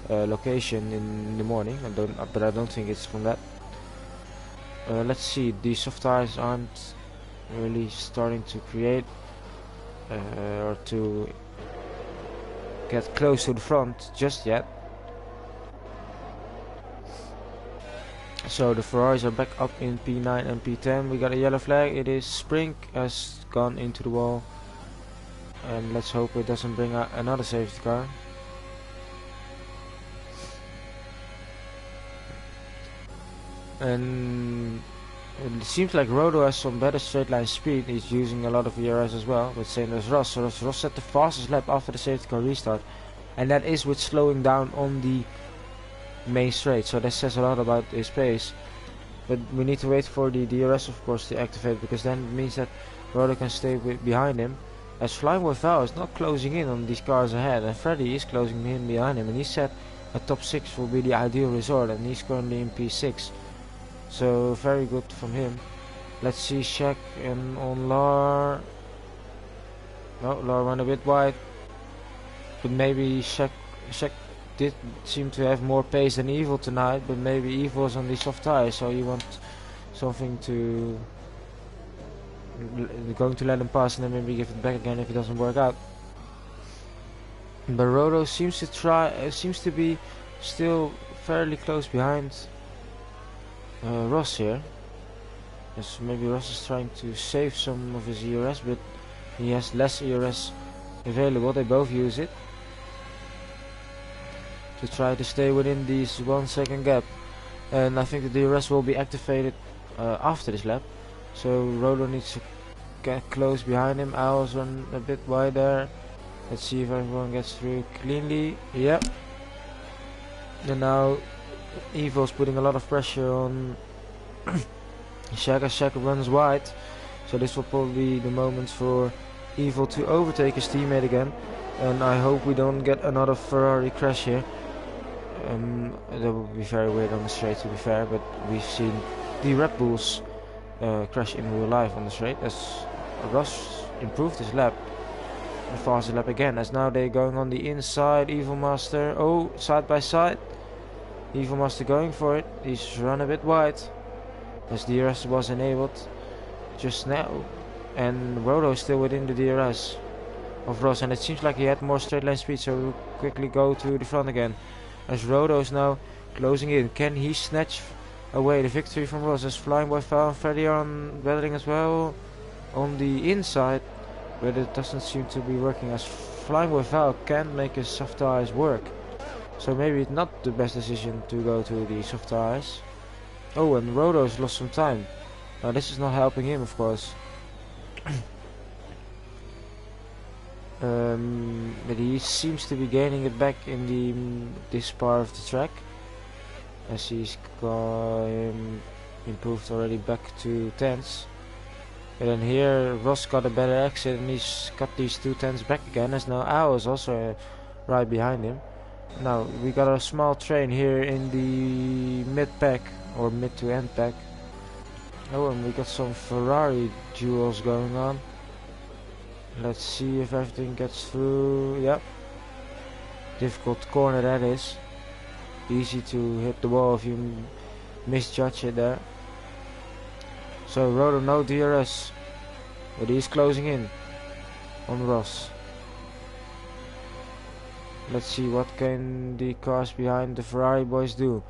location in the morning. But I don't think it's from that. Let's see. The soft tires aren't really starting to create or to get close to the front just yet. So the Ferraris are back up in P9 and P10. We got a yellow flag. It is Sprink has gone into the wall, and let's hope it doesn't bring out another safety car. And it seems like Rodo has some better straight line speed. He's using a lot of ERS as well, but same as Ross. So Ross set the fastest lap after the safety car restart, and that is with slowing down on the main straight, so that says a lot about his pace. But we need to wait for the DRS, of course, to activate, because then it means that Rodo can stay behind him, as Flying Boy Val is not closing in on these cars ahead, and Freddy is closing in behind him, and he said a top 6 will be the ideal result, and he's currently in P6, so very good from him. Let's see Shaq and on Lar. No, Lar went a bit wide, but maybe Shaq did seem to have more pace than Evil tonight, but maybe Evil is on the soft tire, so you want something to going to let him pass and then maybe give it back again if it doesn't work out. But Rodo seems to be still fairly close behind Ross here. Yes, maybe Ross is trying to save some of his ERS, but he has less ERS available. They both use it to try to stay within this 1 second gap, and I think the DRS will be activated after this lap, so Rodo needs to get close behind him. I was on a bit wide there. Let's see if everyone gets through cleanly. Yep. And now Evil's putting a lot of pressure on Shaq as Shaq runs wide. So this will probably be the moment for Evil to overtake his teammate again. And I hope we don't get another Ferrari crash here. That would be very weird on the straight, to be fair, but we've seen the Red Bulls crash in real life on the straight as Ross improved his lap. The fastest lap again, as now they're going on the inside. Evil Master, oh, side by side. Evil Master going for it. He's run a bit wide as DRS was enabled just now, and Rodo is still within the DRS of Ross, and it seems like he had more straight line speed, so we'll quickly go to the front again as Rodo is now closing in. Can he snatch away the victory from Ross as Flying Boy Foul and Freddy are battling as well on the inside, but it doesn't seem to be working as Flying Boy Foul can't make his soft tires work, so maybe it's not the best decision to go to the soft tires. Oh, and Rodo's lost some time. Now this is not helping him, of course. But he seems to be gaining it back in this part of the track, as he's improved already back to 10s. And then here Ross got a better exit and he's got these 2 10s back again, as now Ao is also right behind him. Now we got a small train here in the mid pack, or mid to end pack. Oh, and we got some Ferrari duels going on. Let's see if everything gets through. Yep. Difficult corner that is. Easy to hit the wall if you misjudge it there. So Rodo no DRS, but he's closing in on Ross. Let's see what can the cars behind the Ferrari boys do.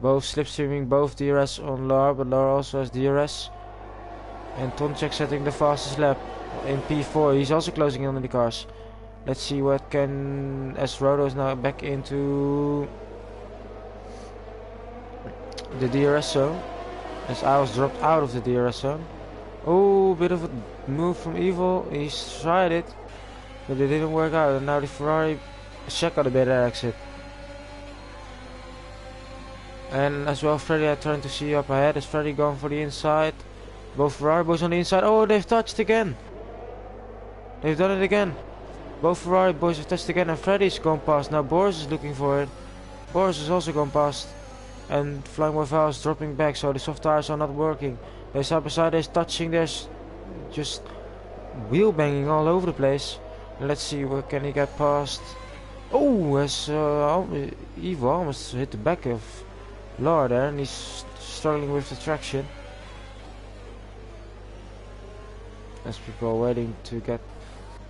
Both slipstreaming, both DRS on Lar, but Lar also has DRS. And Tonchek setting the fastest lap in P4. He's also closing in on the cars. Let's see what can, as Rodo is now back into the DRS zone, as I was dropped out of the DRS zone. Oh, bit of a move from Evil. He's tried it, but it didn't work out. And now the Ferrari Shaq got a better exit. And as well, Freddy I trying to see up ahead. Is Freddy going for the inside? Both Ferrari boys on the inside. Oh, they've touched again. They've done it again. Both Ferrari boys have touched again, and Freddy's gone past. Now Boris is looking for it. Boris is also gone past. And Flying Boy Foul is dropping back, so the soft tires are not working. They're side by side, they're touching, there's just wheel banging all over the place. Let's see, what can he get past? Oh, as Evo almost hit the back of Lar there, and he's struggling with the traction. As people are waiting to get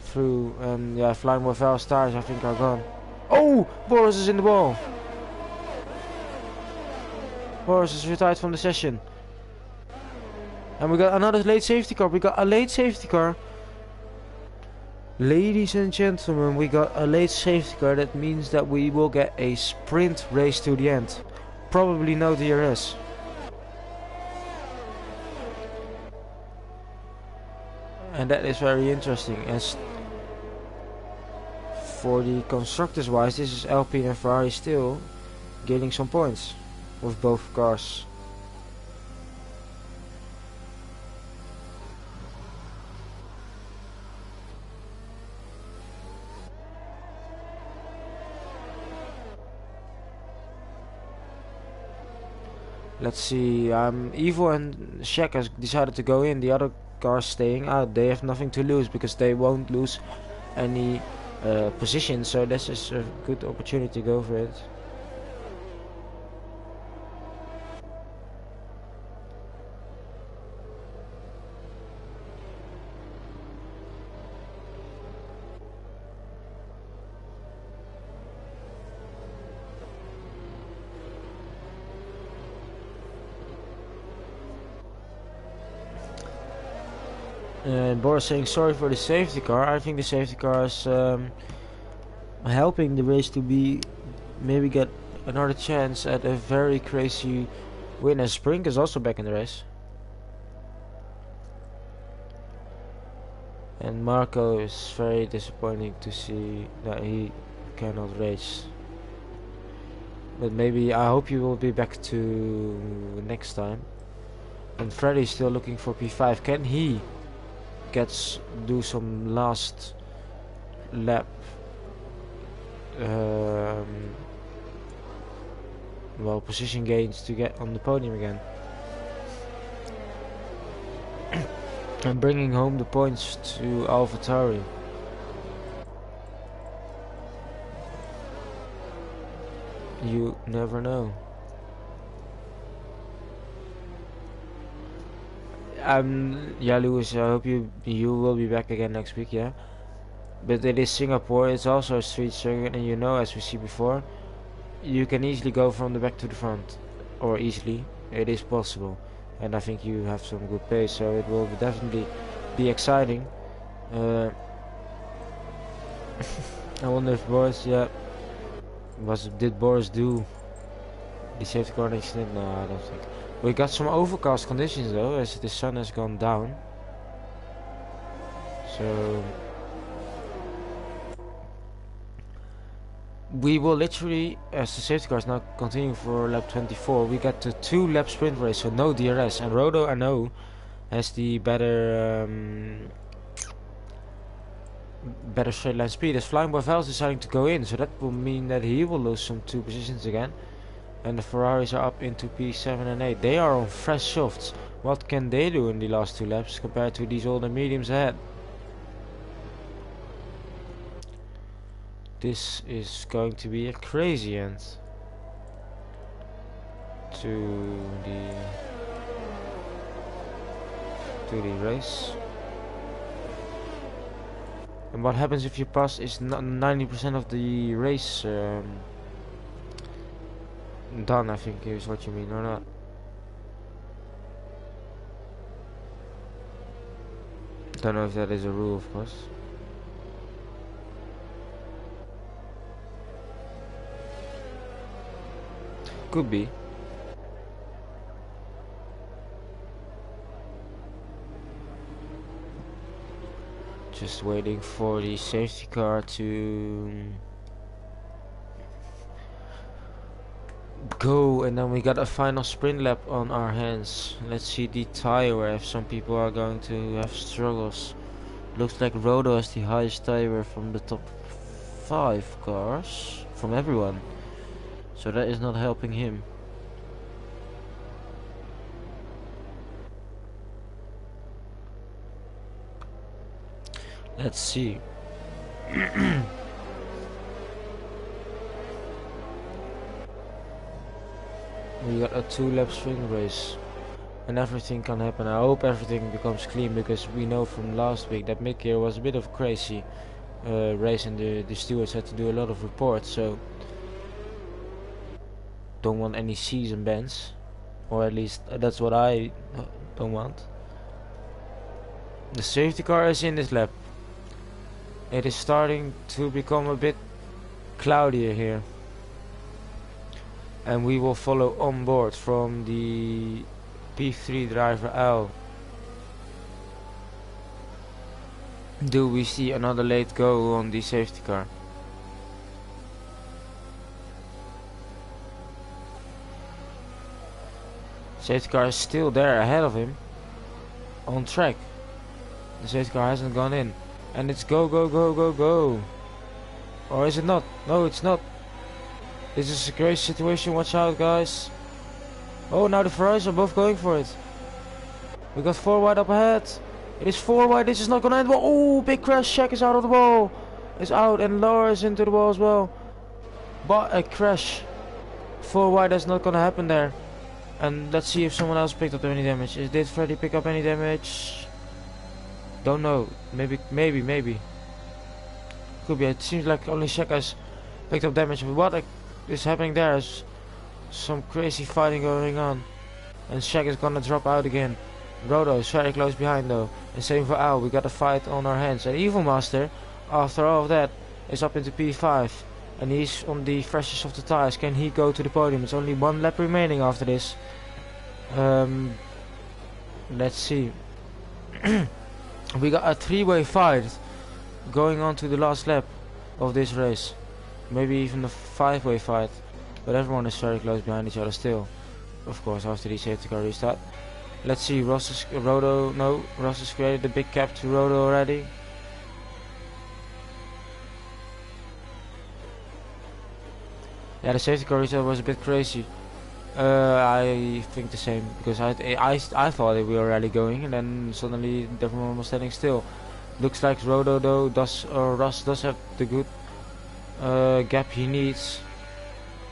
through, and yeah, Flying Boy Foul's tires I think are gone. Oh, Boris is in the wall. Boris is retired from the session. And we got another late safety car. We got a late safety car. Ladies and gentlemen, we got a late safety car. That means that we will get a sprint race to the end. Probably no DRS. And that is very interesting. As for the constructors wise, this is Alpine and Ferrari still gaining some points with both cars. Let's see, Evo and Shaq has decided to go in, the other cars staying out. They have nothing to lose because they won't lose any position, so this is a good opportunity to go for it. Boris saying sorry for the safety car. I think the safety car is helping the race to be maybe get another chance at a very crazy win. As Sprink is also back in the race. And Marco is very disappointing to see that he cannot race. But maybe I hope you will be back to next time. And Freddy's still looking for P5. Can he do some last lap well, position gains to get on the podium again? And bringing home the points to AlphaTauri. You never know. Yeah, Lewis, I hope you will be back again next week, yeah. But it is Singapore, it's also a street circuit, and you know, as we see before, you can easily go from the back to the front. Or easily, it is possible. And I think you have some good pace, so it will definitely be exciting. I wonder if Boris, did Boris do the safety car next to him? No, I don't think. We got some overcast conditions though, as the sun has gone down. So we will literally, as the safety car is now continuing for lap 24, we get the 2-lap sprint race, so no DRS. And Rodo, I know, has the better straight line speed. As Flying Boy Val is deciding to go in, so that will mean that he will lose some 2 positions again. And the Ferraris are up into P7 and 8. They are on fresh softs. What can they do in the last 2 laps compared to these older mediums ahead? This is going to be a crazy end to the race. And what happens if you pass is 90% of the race done, I think is what you mean, or not? Don't know if that is a rule, of course. Could be. Just waiting for the safety car to go, and then we got a final sprint lap on our hands. Let's see the tire wear, if some people are going to have struggles. Looks like Rodo has the highest tire wear from the top 5 cars, from everyone. So that is not helping him. Let's see. We got a 2-lap sprint race, and everything can happen. I hope everything becomes clean, because we know from last week that mid-year was a bit of a crazy race, and the stewards had to do a lot of reports, so don't want any season bans, or at least that's what I don't want. The safety car is in this lap. It is starting to become a bit cloudier here, and we will follow on board from the P3 driver Al. Do we see another late go on the safety car? Safety car is still there ahead of him, on track. The safety car hasn't gone in, and it's go, go, go, go, go. Or is it not? No, it's not. This is a crazy situation, watch out guys. Oh, now the Ferraris are both going for it. We got 4 wide up ahead. It is 4 wide, this is not gonna end well. Oh, big crash, Shaq is out of the wall. Is out, and Laura is into the wall as well. But a crash. 4 wide, that's not gonna happen there. And let's see if someone else picked up any damage. Did Freddy pick up any damage? Don't know. Maybe. Could be. It seems like only Shaq has picked up damage. But what is happening there is some crazy fighting going on. And Shaq is gonna drop out again. Rodo is very close behind though. And same for Al. We got a fight on our hands. And Evil Master, after all of that, is up into P5. And he's on the freshest of the tires. Can he go to the podium? It's only 1 lap remaining after this. Let's see. We got a three-way fight going on to the last lap of this race. Maybe even a five-way fight. But everyone is very close behind each other still. Of course, after the safety car restart. Let's see, Ross has created a big gap to Rodo already. Yeah, the safety car restart was a bit crazy. I think the same, because I thought that we were already going, and then suddenly everyone was standing still. Looks like Rodo though Ross does have the good gap he needs.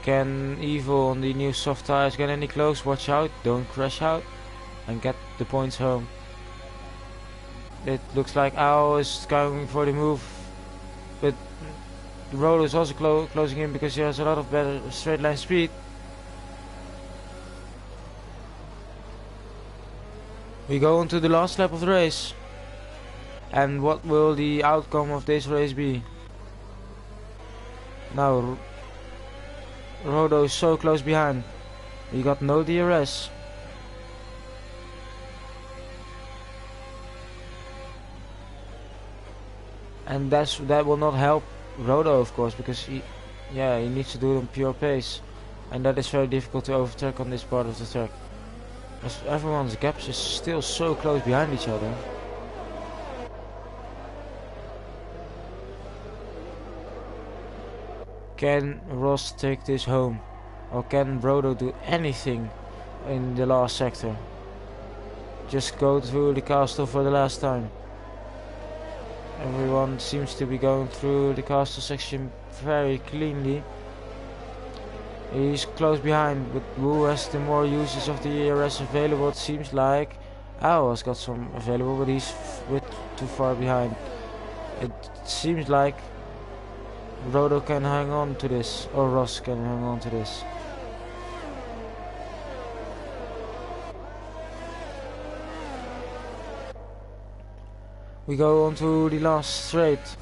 Can Evil on the new soft tires get any close? Watch out, don't crash out, and get the points home. It looks like Al is going for the move, but Rodo is also closing in because he has a lot of better straight line speed. We go on to the last lap of the race. And what will the outcome of this race be? Now, Rodo is so close behind. We got no DRS. And that will not help Rodo, of course, because he needs to do it on pure pace. And that is very difficult to overtake on this part of the track. As everyone's gaps is still so close behind each other. Can Ross take this home? Or can Rodo do anything in the last sector? Just go through the castle for the last time. Everyone seems to be going through the castle section very cleanly. He's close behind, but who has the more uses of the ERS available? It seems like Al has got some available, but he's too far behind. It seems like Rodo can hang on to this, or Ross can hang on to this. We go on to the last straight,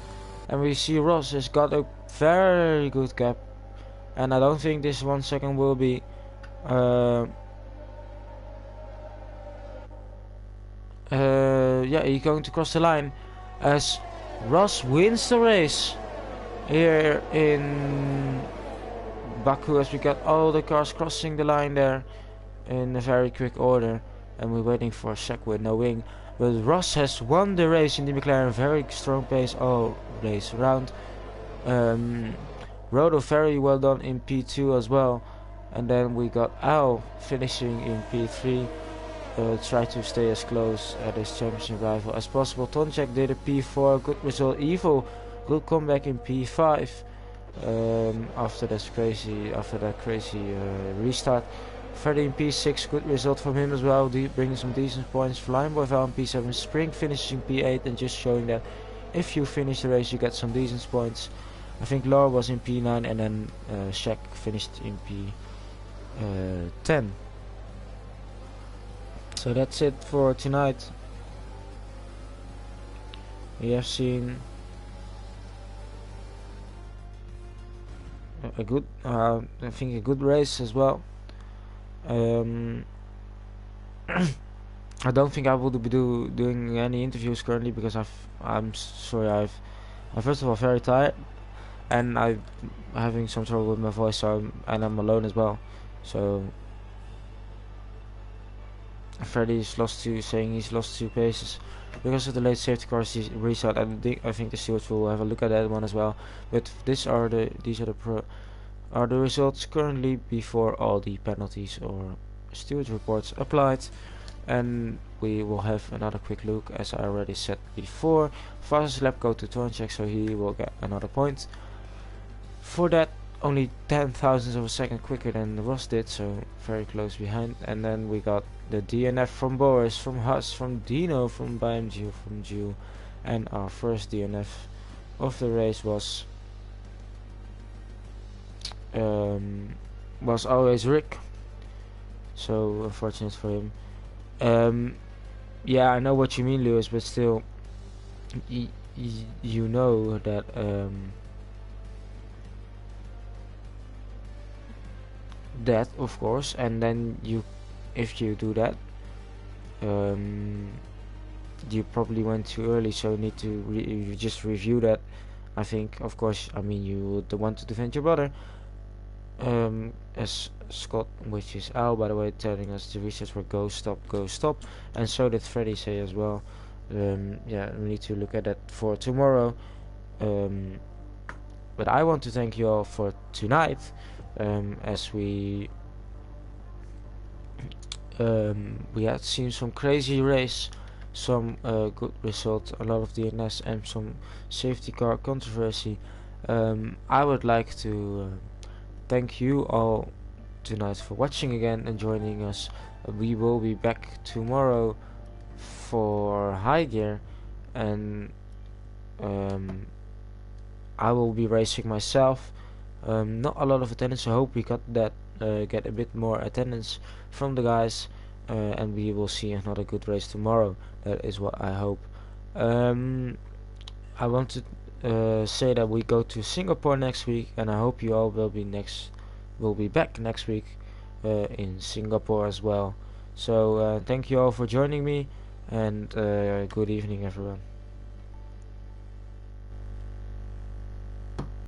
and we see Ross has got a very good gap, and I don't think this 1 second will be he's going to cross the line as Ross wins the race here in Baku, as we got all the cars crossing the line there in a very quick order, and we're waiting for a sec with no wing. But Ross has won the race in the McLaren, very strong pace all race round. Rodo very well done in P2 as well, and then we got Al finishing in P3. Try to stay as close at his championship rival as possible. Tonchek did a P4, good result. Evil good comeback in P5 after that crazy restart. Freddy in P6, good result from him as well, bringing some decent points. Flying Boy Val in P7, Spring finishing P8, and just showing that if you finish the race you get some decent points. I think Laura was in P9, and then Shaq finished in P10. So that's it for tonight. We have seen a good, I think a good race as well. I don't think I will be doing any interviews currently because I'm first of all very tired, and I'm having some trouble with my voice, and I'm alone as well. So Freddy's saying he's lost 2 paces because of the late safety car restart. I think the stewards will have a look at that one as well. But these are the results currently before all the penalties or steward reports applied, and we will have another quick look. As I already said before, fastest lap go to Torncheck, so he will get another point. For that, only 10,000ths of a second quicker than Ross did, so very close behind. And then we got the DNF from Boris, from Huss, from Dino, from BMG, from Jew, and our first DNF of the race was always Rick, so unfortunate for him. Yeah, I know what you mean, Lewis, but still, you know that that of course, and then if you do that, you probably went too early, so you need to just review that. I think, of course, I mean, you would want to defend your brother. As Scott, which is Al, by the way, telling us the resets were go stop, and so did Freddy say as well. Yeah, we need to look at that for tomorrow. But I want to thank you all for tonight, as we had seen some crazy race, some good result, a lot of DNS, and some safety car controversy. I would like to thank you all tonight for watching again and joining us. We will be back tomorrow for high gear, and I will be racing myself. Not a lot of attendance. I hope we get a bit more attendance from the guys, and we will see another good race tomorrow. That is what I hope. I want to say that we go to Singapore next week, and I hope you all will be back next week in Singapore as well. So thank you all for joining me, and good evening, everyone.